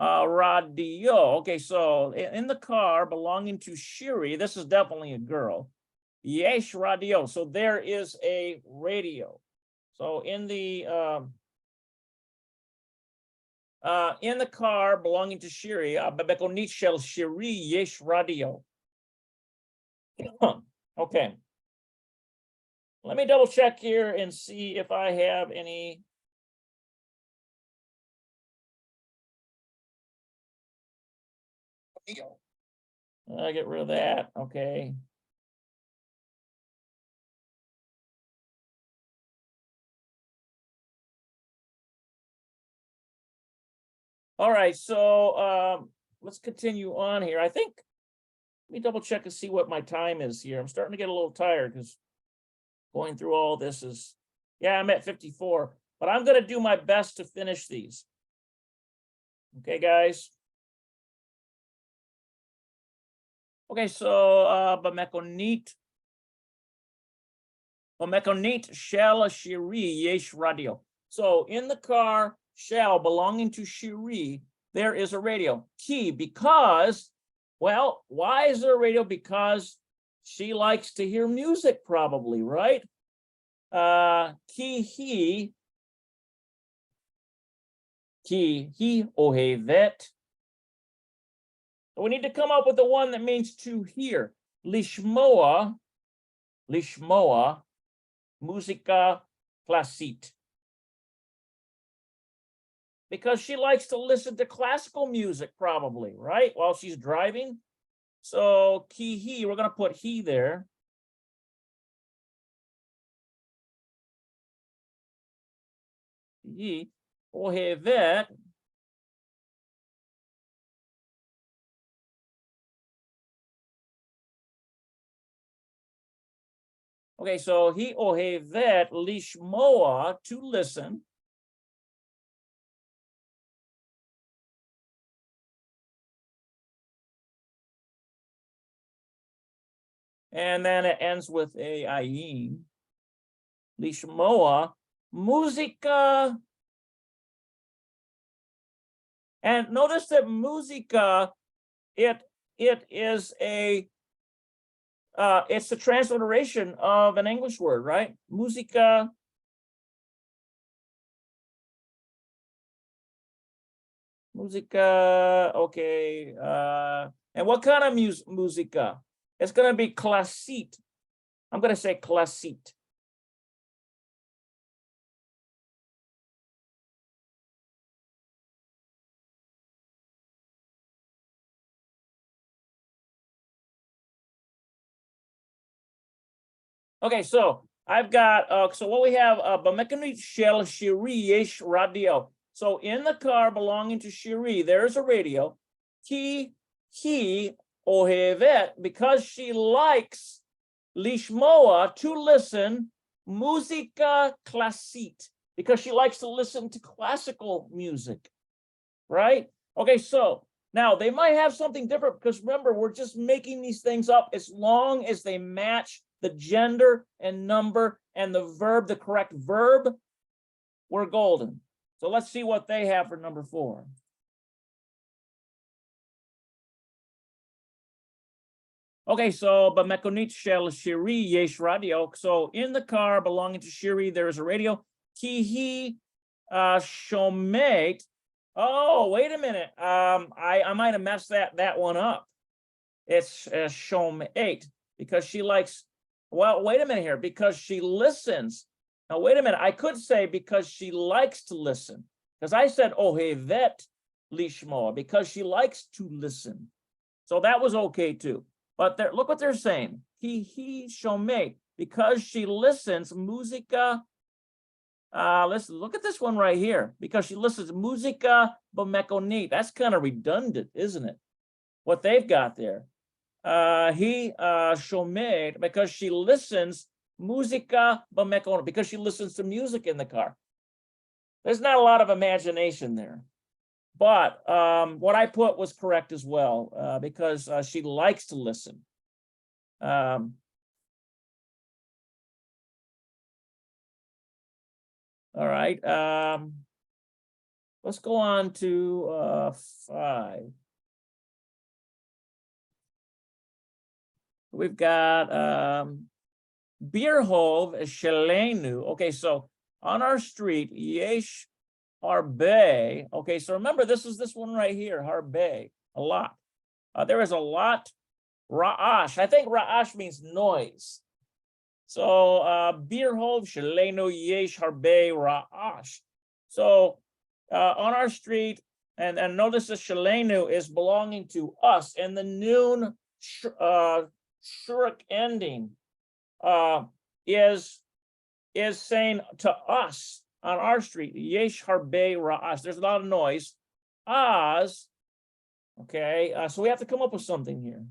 radio. Okay, so in the car belonging to Shiri, this is definitely a girl. Yesh radio. So there is a radio. So in the car belonging to Shiri, b'mekonit shel shiri yesh radio. Okay. Let me double check here and see if I have any. I'll get rid of that. Okay. All right, so let's continue on here. I think, let me double check and see what my time is here. I'm starting to get a little tired because going through all this is, yeah, I'm at 54, but I'm going to do my best to finish these. Okay, guys. Okay, so b'mekonit shel shiri yesh radio. So in the car, shell belonging to Shiri, there is a radio. Ki, because, well, why is there a radio? Because she likes to hear music, probably, right? Ki Ki he ohevet. We need to come up with the one that means to hear. Lishmoa, musica classite. Because she likes to listen to classical music, probably, right? While she's driving. So ki he, we're going to put he there. He ohevet. Okay, so he ohevet lishmoa, to listen. And then it ends with a ayin. Lishmoa, musica. And notice that musica, it is a it's the transliteration of an English word, right? Musica. Musica, okay. And what kind of musica? It's going to be classite. I'm going to say classite. Okay, so I've got, so what we have, Bamekanit Shel Shiri Yesh Radio. So in the car belonging to Shiri, there's a radio. He ohevet, because she likes lishmoa, to listen, musica classite, because she likes to listen to classical music, right? Okay, so now they might have something different, because remember, we're just making these things up. As long as they match the gender and number and the verb, the correct verb, we're golden. So let's see what they have for number 4. Okay, so Bamekonit Shel Shiri Yesh Radio. So in the car belonging to Shiri, there is a radio. Ki shomet. Oh, wait a minute. I might have messed that one up. It's shomet, because she likes. Well, wait a minute here, because she listens. Now, wait a minute. I could say because she likes to listen, because I said ohevet lishmoa, because she likes to listen. So that was okay too. But look what they're saying. He shomet, because she listens, musica. Listen, look at this one right here. Because she listens, musica bamekonit. That's kind of redundant, isn't it? What they've got there. He shomed, because she listens, musica bamekonit, because she listens to music in the car. There's not a lot of imagination there. But what I put was correct as well, because she likes to listen. All right. Let's go on to 5. We've got Birhov Shelenu. Okay, so on our street, Yesh Harbe. Okay, so remember, this is this one right here, Harbe, a lot. There is a lot. Ra'ash. I think Ra'ash means noise. So Birhov Shelenu Yesh Harbe Ra'ash. So on our street, and notice the Shelenu is belonging to us, and the noon shuruk ending is saying to us on our street, Yesh Harbe Ra'ash. There's a lot of noise. Az, okay, so we have to come up with something here.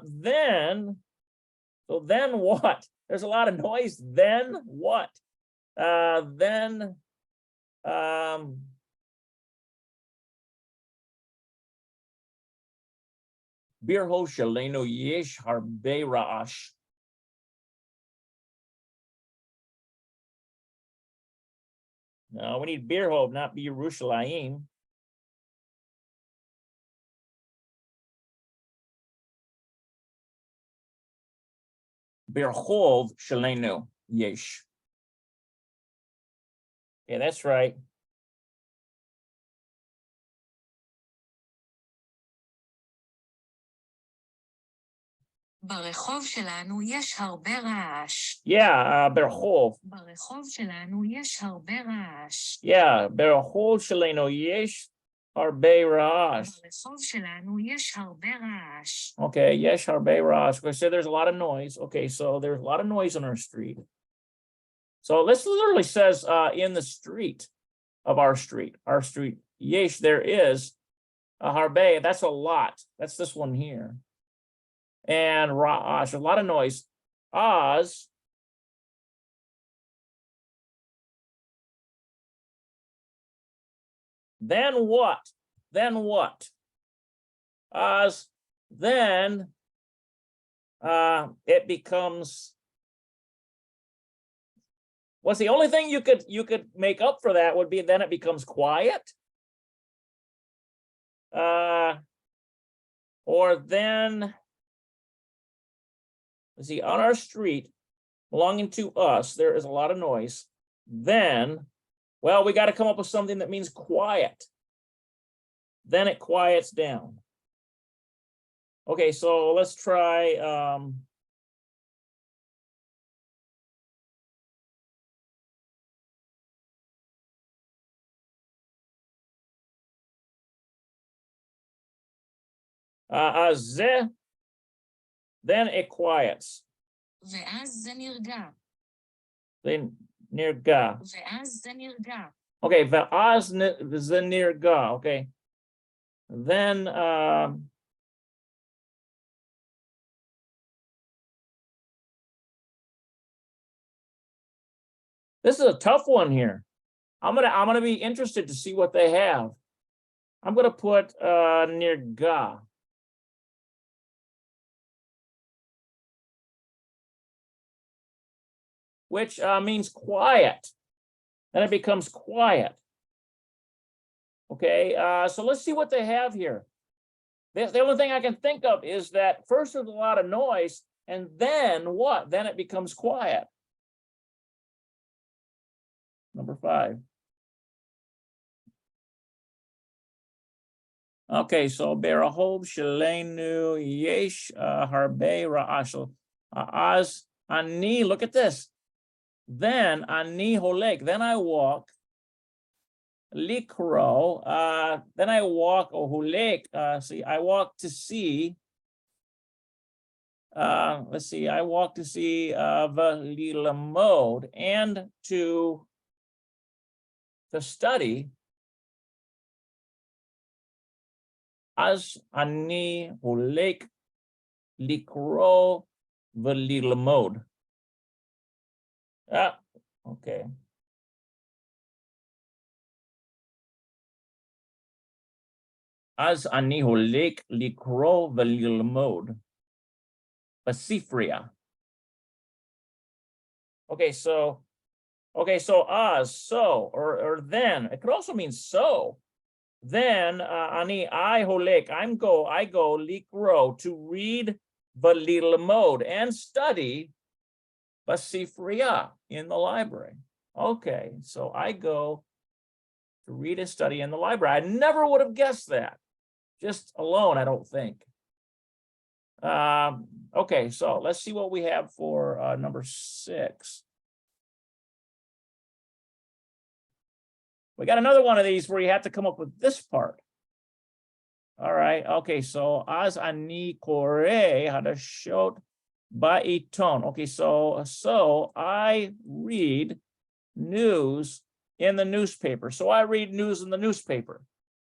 Then what? There's a lot of noise. Then what? Then Birho Shaleno Yesh Harbe Ra'ash. No, we need Birhov, not Birushalayim. Birhov Shaleno Yesh. Yeah, that's right. ברחוב שלנו יש הרבה רעש. Yeah, ברחוב. ברחוב שלנו יש הרבה רעש. Yeah, ברחוב שלנו יש הרבה רעש. ברחוב שלנו יש הרבה רעש. Okay, יש הרבה רעש. We say there's a lot of noise. Okay, so there's a lot of noise on our street. So this literally says in the street of our street, yesh, there is a harbe, that's a lot. That's this one here. And ra'ash, a lot of noise. Az, then what? Then what? Az, then it becomes, what's the only thing you could make up for that would be then it becomes quiet. Or then, let's see, on our street belonging to us, there is a lot of noise. Then, well, we got to come up with something that means quiet. Then it quiets down. Okay, so let's try then it quiets. ואז זה נרגע. Then nirga. ואז זה נרגע. Okay, va'az the nirga. Okay. Then this is a tough one here. I'm gonna be interested to see what they have. I'm gonna put nirga. Which means quiet. Then it becomes quiet. Okay, so let's see what they have here. The only thing I can think of is that first there's a lot of noise, and then what? Then it becomes quiet. Number 5. Okay, so berahov shalenu yesh harbe ra'ashel az ani. Look at this. Then ani holek. Then I walk. Likro. Then I walk or holek. See, I walk to see. Let's see. I walk to see v'lilamod and to study. Az ani holek likro v'lilamod. Okay. Az ani holek likro v'lilmod. Basifria. Okay, so as, so, or then. It could also mean so. Then ani I holek, I go likro to read v'lilmod and study basifria in the library. Okay, so I go to read and study in the library. I never would have guessed that, just alone, I don't think. Okay, so let's see what we have for number 6. We got another one of these where you have to come up with this part. All right, okay, so az ani kore hadashot ba'iton. Okay, so I read news in the newspaper. So I read news in the newspaper.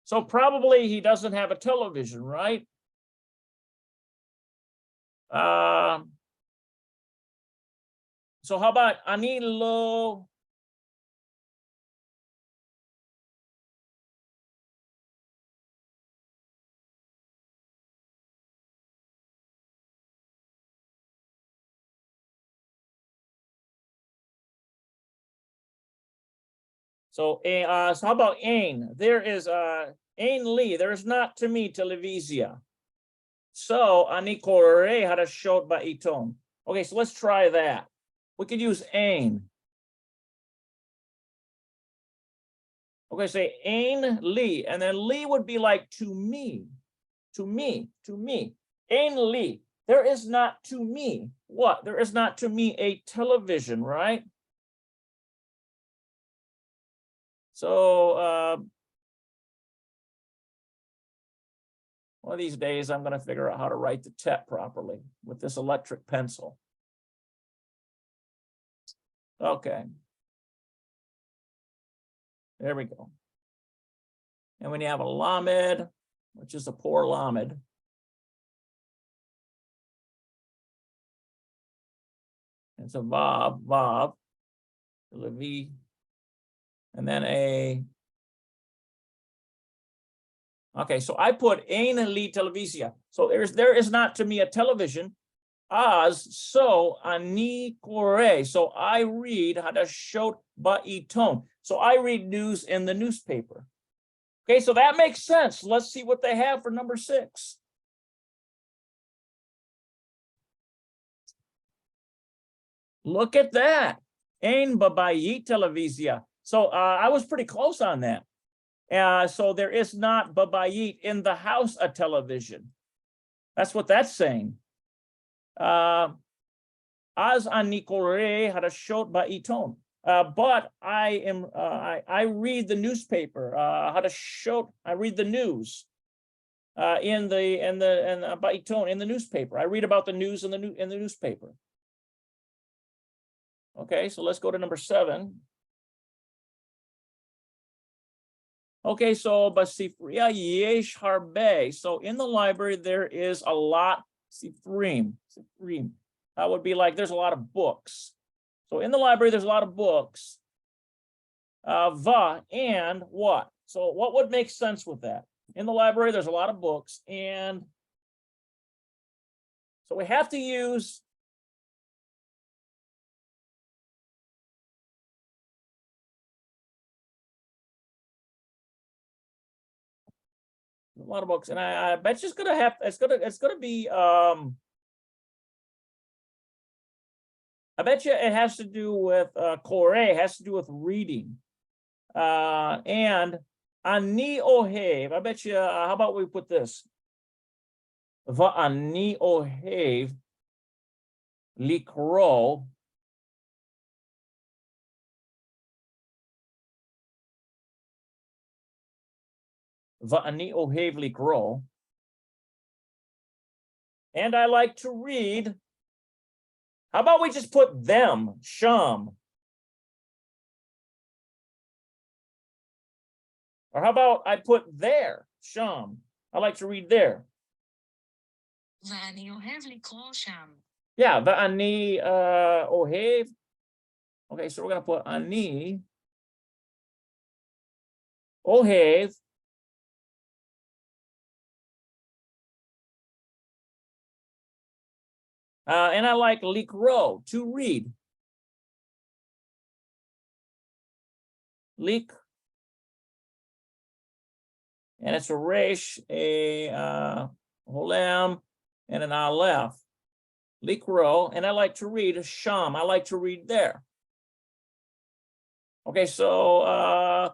So probably he doesn't have a television, right? So how about ani lo? So how about ain? There is ain li. There is not to me televisia. So ani kore hadashot ba'iton. Okay, so let's try that. We could use ain. Okay, say ein li, and then li would be like to me, to me, to me. Ein li. There is not to me. What? There is not to me a television, right? So one of these days, I'm going to figure out how to write the tet properly with this electric pencil. Okay. There we go. And when you have a lamed, which is a poor lamed, it's a vav, levi, and then a. Okay, so I put ein li televisia. So there is not to me a television. As so ani kore. So I read hadashot ba'iton. So I read news in the newspaper. Okay, so that makes sense. Let's see what they have for number 6. Look at that. Ein babayi televisia. So I was pretty close on that. So there is not babayit in the house a television. That's what that's saying. As ani kore hadashot ba'iton. But I read the newspaper. Hadashot, I read the news. In the ba'iton, in the newspaper. I read about the news in the newspaper. Okay, so let's go to number 7. Okay, so basifria yesh harbe. So in the library there is a lot. Sifrim. That would be like there's a lot of books. So in the library there's a lot of books. Va and what? So what would make sense with that? In the library there's a lot of books, and so we have to use a lot of books, and I bet you it's gonna be I bet you it has to do with kore, has to do with reading. And ani ohev, I bet you, how about we put this? Va'ani ohev likro. Va'ani ohev likro. And I like to read. How about we just put them, sham? Or how about I put there, sham? I like to read there. ואני אוהב לקרוא שם. Yeah, va'ani ohev. Okay, so we're gonna put ani ohev and I like likro, to read. Lik, and it's a resh, a holem, and an aleph. Likro, and I like to read sham. I like to read there. Okay, so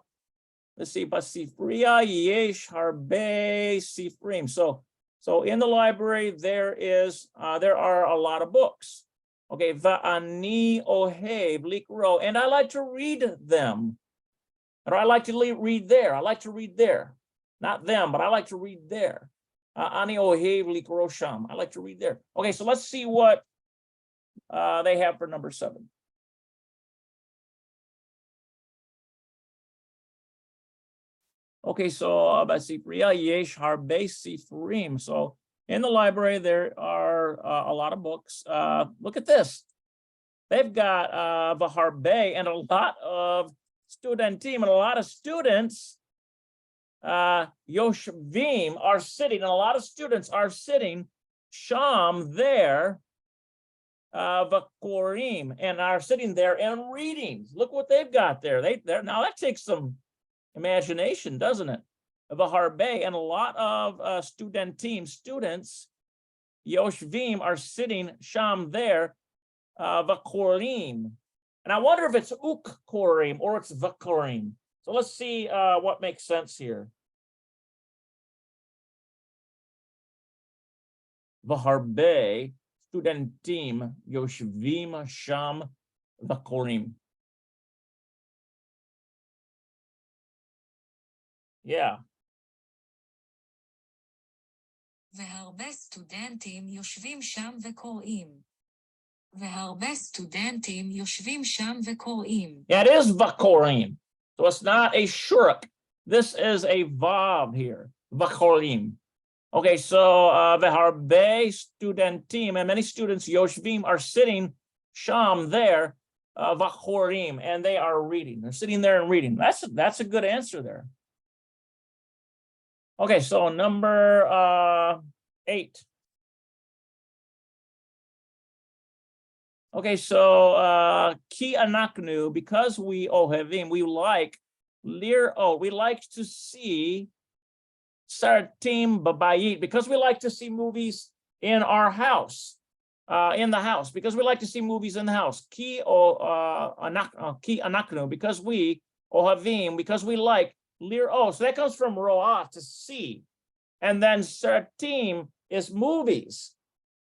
let's see, basifria yesh harbe sifrim. So in the library there are a lot of books. Okay, va'ani ohev likro, and I like to read them. Or I like to read there. I like to read there. Not them, but I like to read there. Ani ohev likro sham. I like to read there. Okay, so let's see what they have for number 7. Okay, so basifria yesh harbe sifrim. So in the library there are a lot of books. Look at this. They've got the harbe and a lot of studentim, and a lot of students. Yoshvim are sitting, and a lot of students are sitting. Sham there. Vakorim, and are sitting there and reading. Look what they've got there. They're now that takes some imagination, doesn't it? The harbe and a lot of students, yoshvim, are sitting sham there, vakorim. And I wonder if it's ukkorim or it's vakorim. So let's see what makes sense here. V'harbe studentim yoshvim sham v'korim. Yeah. והרבה סטודנטים יושבים שם וקוראים. והרבה סטודנטים יושבים שם וקוראים. Yeah, it is vakorim. So it's not a shuruk. This is a vav here. Vakorim. Okay, so v'harbe studentim, and many students yoshvim are sitting sham there, vakorim, and they are reading. They're sitting there and reading. That's a good answer there. Okay, so number 8. Okay, so ki anaknu, because we ohevim, we like lir'ot, we like to see sartim babayit, because we like to see movies in our house, in the house, because we like to see movies in the house. Ki anaknu, because we ohevim, because we like lir'ot. So that comes from ro'ah, to see, and then sartim is movies,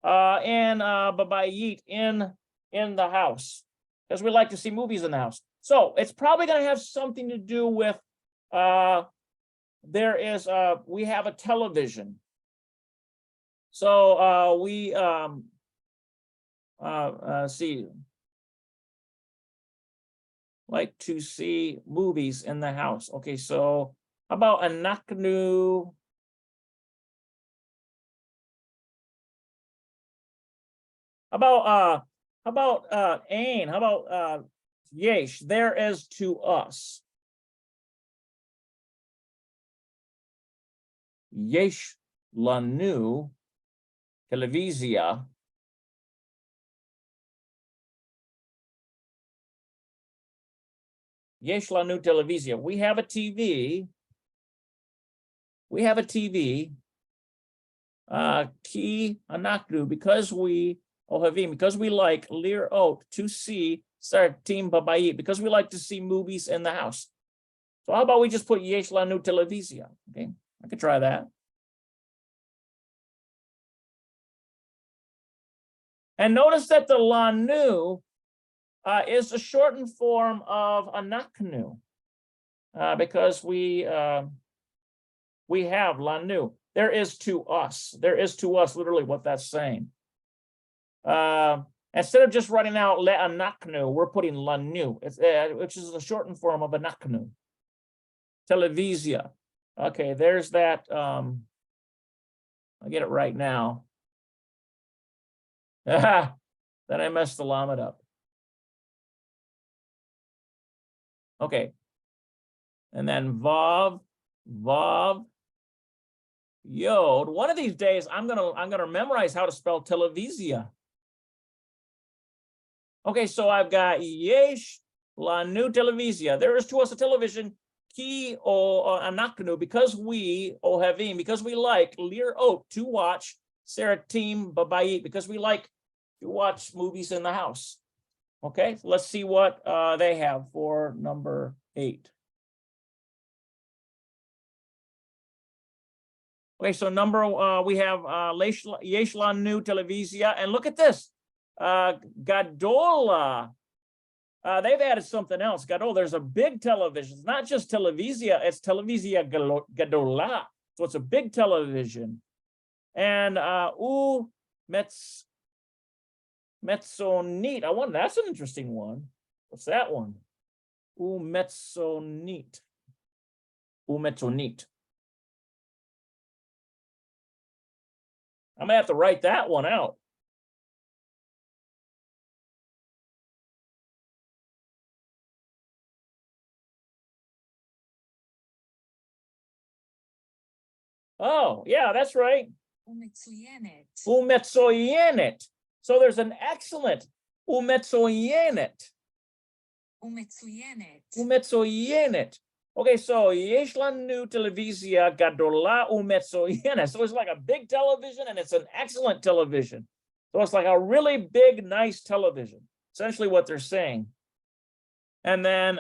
and babayit in the house, because we like to see movies in the house. So it's probably going to have something to do with we have a television. So we like to see movies in the house. Okay, so how about anaknu? How about ain? How about yesh? There is to us. Yesh lanu televizia. Yesh lanu televizia. We have a TV. We have a TV. Ki anaknu, because we ohevim, because we like lir'ot, to see sartim babayit, because we like to see movies in the house. So how about we just put yesh lanu televizia? Okay, I could try that. And notice that the lanu is a shortened form of anaknu, because we have lanu. There is to us. There is to us, literally what that's saying. Instead of just writing out le anaknu, we're putting lanu, which is a shortened form of anaknu. Televizia. Okay, there's that. I'll get it right now. Then I messed the lamed up. Okay. And then vav, yod. One of these days, I'm gonna memorize how to spell televizia. Okay, so I've got yesh lanu televizia. There is to us a television. Ki o anaknu, because we ohevim, because we like lir'ot, to watch saratim babayit, because we like to watch movies in the house. Okay, so let's see what they have for number 8. Okay, so we have yesh lanu televizia, and look at this, gadola. They've added something else. Gadol, there's a big television. It's not just televizia, it's televizia gadola. So it's a big television. And metzonit. I wonder, that's an interesting one. What's that one? Metzonit. Metzonit. I'm gonna have to write that one out. Oh, yeah, that's right. Umetzoyenet. So there's an excellent umetzoyenet. Umetzoyenet. Okay, so yesh lanu televizia gadola umetzoyenet. So it's like a big television, and it's an excellent television. So it's like a really big, nice television. Essentially what they're saying. And then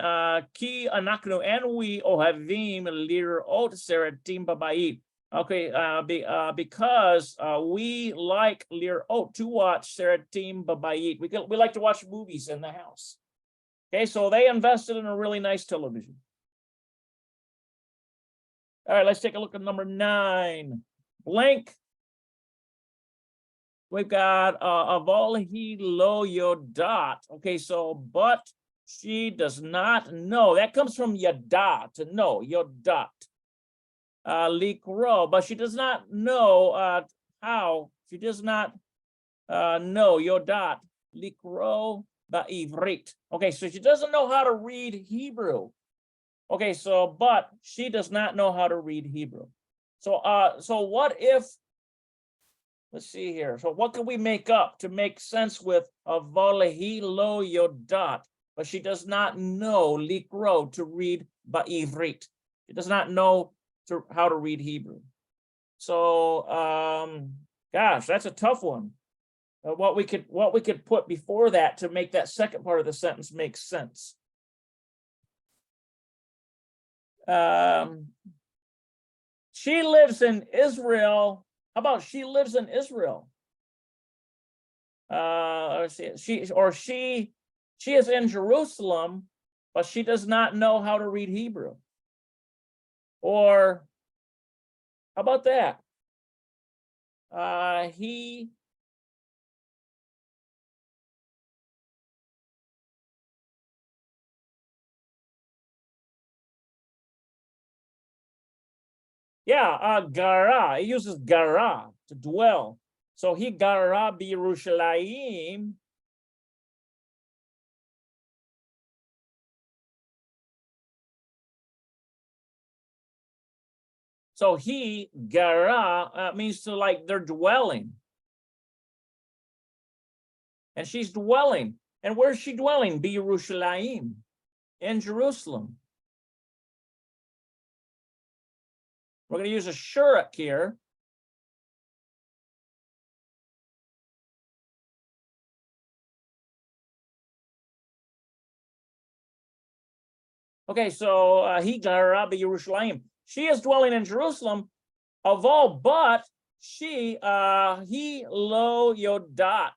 ki anaknu, and we ohavim lirot seratim babait. Okay, because we like lirot, to watch seratim babait. We like to watch movies in the house. Okay, so they invested in a really nice television. All right, let's take a look at number 9. Blank. We've got avolhi lo yodat. Okay, so but she does not know. That comes from yada, to know, yodat. Likro, but she does not know how. She does not know yodat. Likro ba'ivrit. Okay, so she doesn't know how to read Hebrew. Okay, so but she does not know how to read Hebrew. So so what if, let's see here. So what can we make up to make sense with avolhi lo yodat? But she does not know likro, to read ba'ivrit. She does not know how to read Hebrew. So gosh, that's a tough one. What we could put before that to make that second part of the sentence make sense. She lives in Israel. How about she lives in Israel? She is in Jerusalem, but she does not know how to read Hebrew. Or how about that? Gara. It uses gara, to dwell. So he gara b'Yerushalayim. So he gara means to, like, they're dwelling. And she's dwelling. And where's she dwelling? B'Yerushalayim, in Jerusalem. We're going to use a shuruk here. Okay, so he gara b'Yerushalayim. She is dwelling in Jerusalem, of all, but she he lo yodat.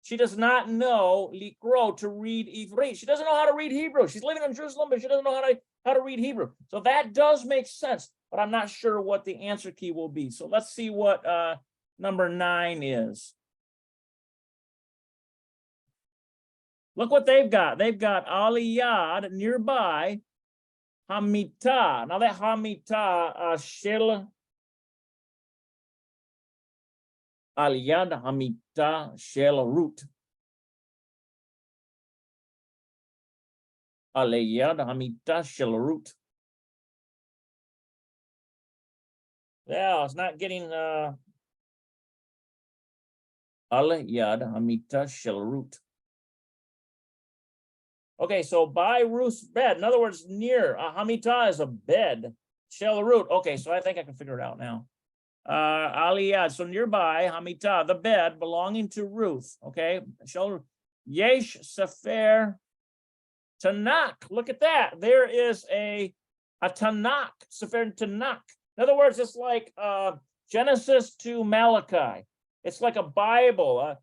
She does not know likro, to read Ivrit. She doesn't know how to read Hebrew. She's living in Jerusalem, but she doesn't know how to read Hebrew. So that does make sense, but I'm not sure what the answer key will be. So let's see what number 9 is. Look what they've got. They've got aliyad, nearby, hamita. Now that hamita shel aliyad hamita shel root. Aliyad hamita shel root. Yeah, it's not getting aliyad hamita shel root. Okay, so by Ruth's bed, in other words, near, hamita is a bed, shel root. Okay, so I think I can figure it out now. Aliyad, so nearby, hamita, the bed belonging to Ruth. Okay, shel root. Yesh sefer Tanakh. Look at that. There is a Tanakh, sefer Tanakh. In other words, it's like Genesis to Malachi. It's like a Bible.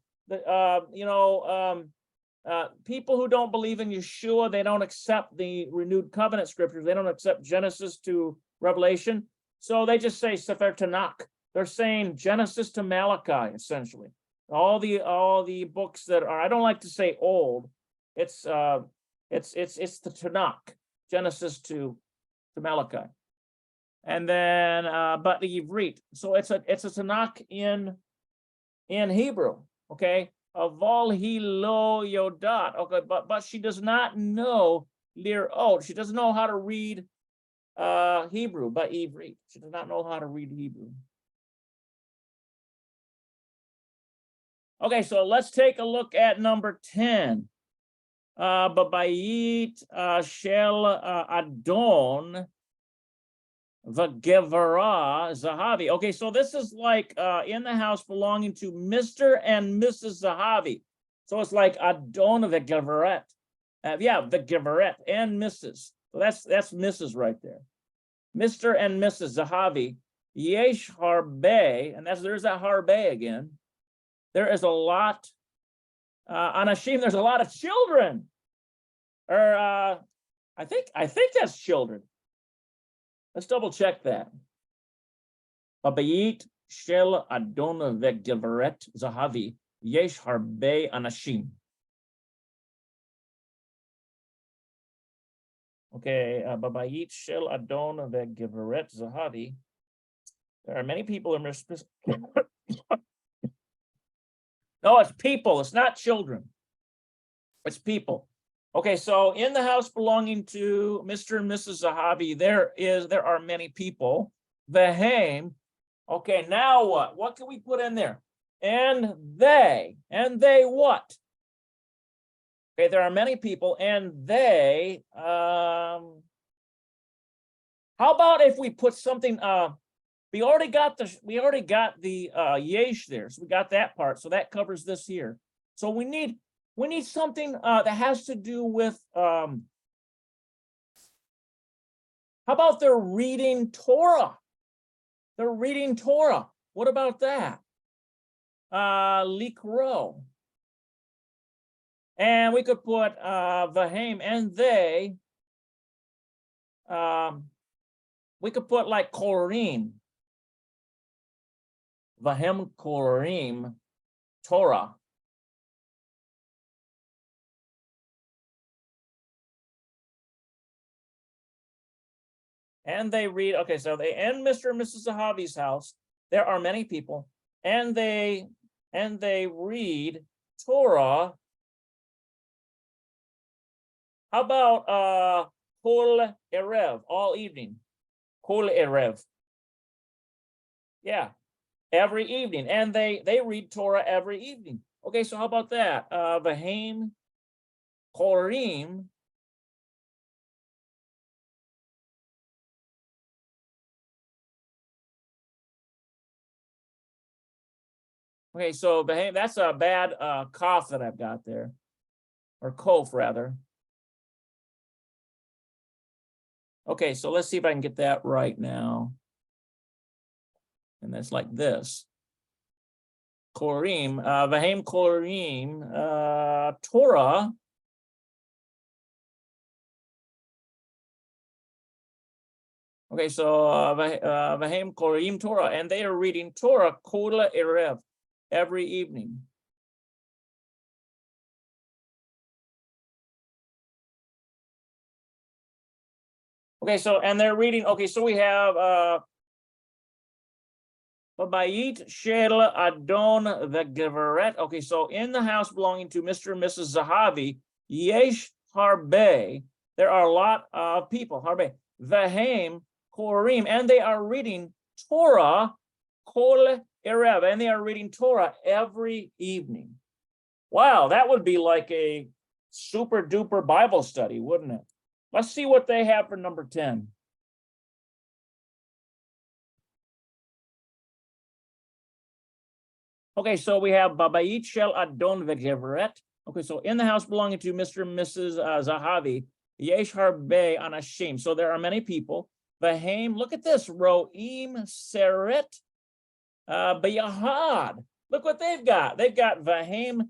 People who don't believe in Yeshua, they don't accept the renewed covenant scriptures. They don't accept Genesis to Revelation. So they just say Sefer Tanakh. They're saying Genesis to Malachi, essentially. All the books that are, I don't like to say old. It's the Tanakh, Genesis to Malachi. And then but the Ivrit. So it's a Tanakh in Hebrew, okay? Avolhi lo yodat. Okay, but she does not know lirot. She doesn't know how to read Hebrew, but Ivrit. She does not know how to read Hebrew. Okay, so let's take a look at number 10. Babayit shel Adon v'gevara Zahavi. Okay, so this is like in the house belonging to Mr. and Mrs. Zahavi. So it's like Adon v'geveret. Yeah, the Giveret and Mrs. So that's Mrs. right there. Mr. and Mrs. Zahavi, yesh harbe, and there's that harbe again. There is a lot, anashim, there's a lot of children. Or I think that's children. Let's double check that. Babayit shel adon ve'geveret zahavi yesh harbe anashim. Okay, babayit shel adon ve'geveret zahavi. There are many people in this. No, it's people. It's not children. It's people. Okay, so in the house belonging to Mr. and Mrs. Zahavi, there are many people. Vehem. Okay, now what? What can we put in there? And they what? Okay, there are many people, and they. How about if we put something? We already got the yesh there, so we got that part. So that covers this here. So we need something that has to do with how about they're reading Torah? They're reading Torah. What about that? Likro. And we could put Vahem and they. We could put like Korim. Vahem Korim Torah. And they read, okay, so they in Mr. and Mrs. Zahavi's house, there are many people, and they read Torah. How about Kol Erev, all evening? Kol Erev. Yeah, every evening. And they read Torah every evening. Okay, so how about that? Vahem Korim. Okay, so that's a bad cough that I've got there, or cough rather. Okay, so let's see if I can get that right now. And that's like this. Korim, Vahem Korim, Torah. Okay, so Vahem Korim Torah, and they are reading Torah Kol Erev every evening. Okay, so and they're reading. Okay, so we have Babayit Shel Adon ve'Geveret. Okay, so in the house belonging to Mr. and Mrs. Zahavi, Yesh Harbe. There are a lot of people. Harbe Vahem Korim, and they are reading Torah Kol Erev, and they are reading Torah every evening. Wow, that would be like a super duper Bible study, wouldn't it? Let's see what they have for number 10. Okay, so we have Babayit Shel Adon ve'Geveret. Okay, so in the house belonging to Mr. and Mrs. Zahavi, Yesh Harbe Anashim. So there are many people. Vahem, look at this, Ro'im Seret Bayahad. Look what they've got. They've got Vahem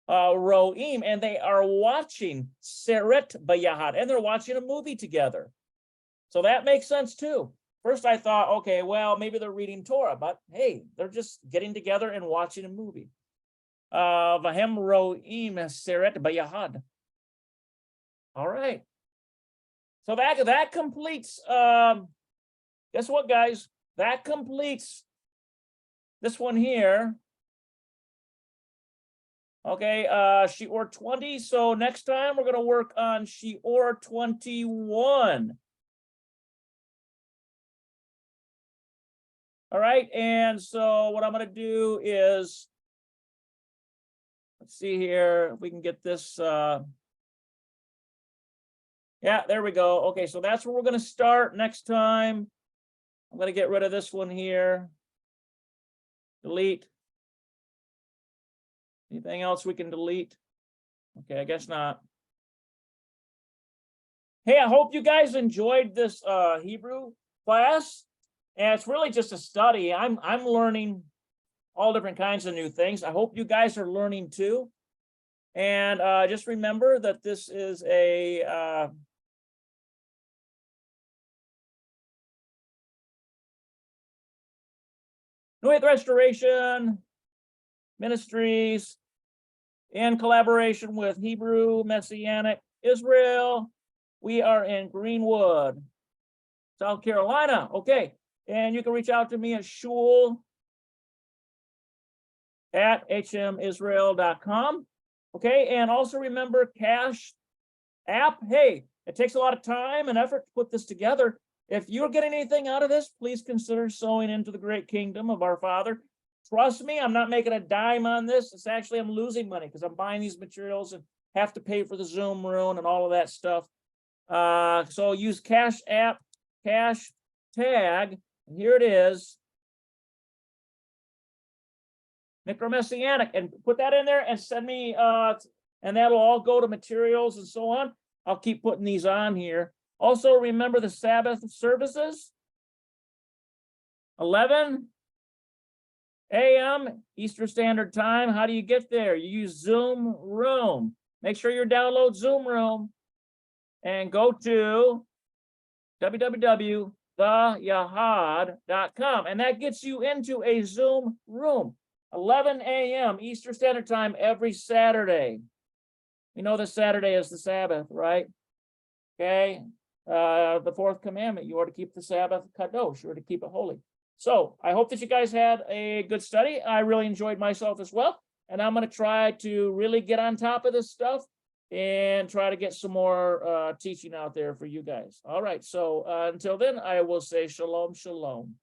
Ro'im, and they are watching Seret Bayahad, and they're watching a movie together. So that makes sense too. First I thought, okay, well, maybe they're reading Torah, but hey, they're just getting together and watching a movie. Vahem Ro'im Seret Bayahad. All right. So that completes, guess what, guys? That completes this one here. Okay, Shi'or 20. So next time we're going to work on Shi'or 21. All right, and so what I'm going to do is, let's see here if we can get this. Yeah, there we go. Okay, so that's where we're going to start next time. I'm going to get rid of this one here. Delete. Anything else we can delete? Okay, I guess not. Hey, I hope you guys enjoyed this Hebrew class. And it's really just a study. I'm learning all different kinds of new things. I hope you guys are learning too. And just remember that this is a New Faith Restoration Ministries in collaboration with Hebrew Messianic Israel. We are in Greenwood, South Carolina. Okay. And you can reach out to me at shul@hmisrael.com. Okay. And also remember Cash App. Hey, it takes a lot of time and effort to put this together. If you're getting anything out of this, please consider sowing into the great kingdom of our Father. Trust me, I'm not making a dime on this. It's actually, I'm losing money because I'm buying these materials and have to pay for the Zoom room and all of that stuff. So use Cash App, Cash Tag, and here it is. Micro-Messianic, and put that in there and send me, and that'll all go to materials and so on. I'll keep putting these on here. Also, remember the Sabbath services, 11 a.m. Eastern Standard Time. How do you get there? You use Zoom Room. Make sure you download Zoom Room and go to www.theyahad.com. And that gets you into a Zoom room, 11 a.m. Eastern Standard Time every Saturday. You know this Saturday is the Sabbath, right? Okay. The fourth commandment, you are to keep the Sabbath kadosh, you are to keep it holy. So I hope that you guys had a good study. I really enjoyed myself as well. And I'm going to try to really get on top of this stuff and try to get some more teaching out there for you guys. All right. So until then, I will say shalom, shalom.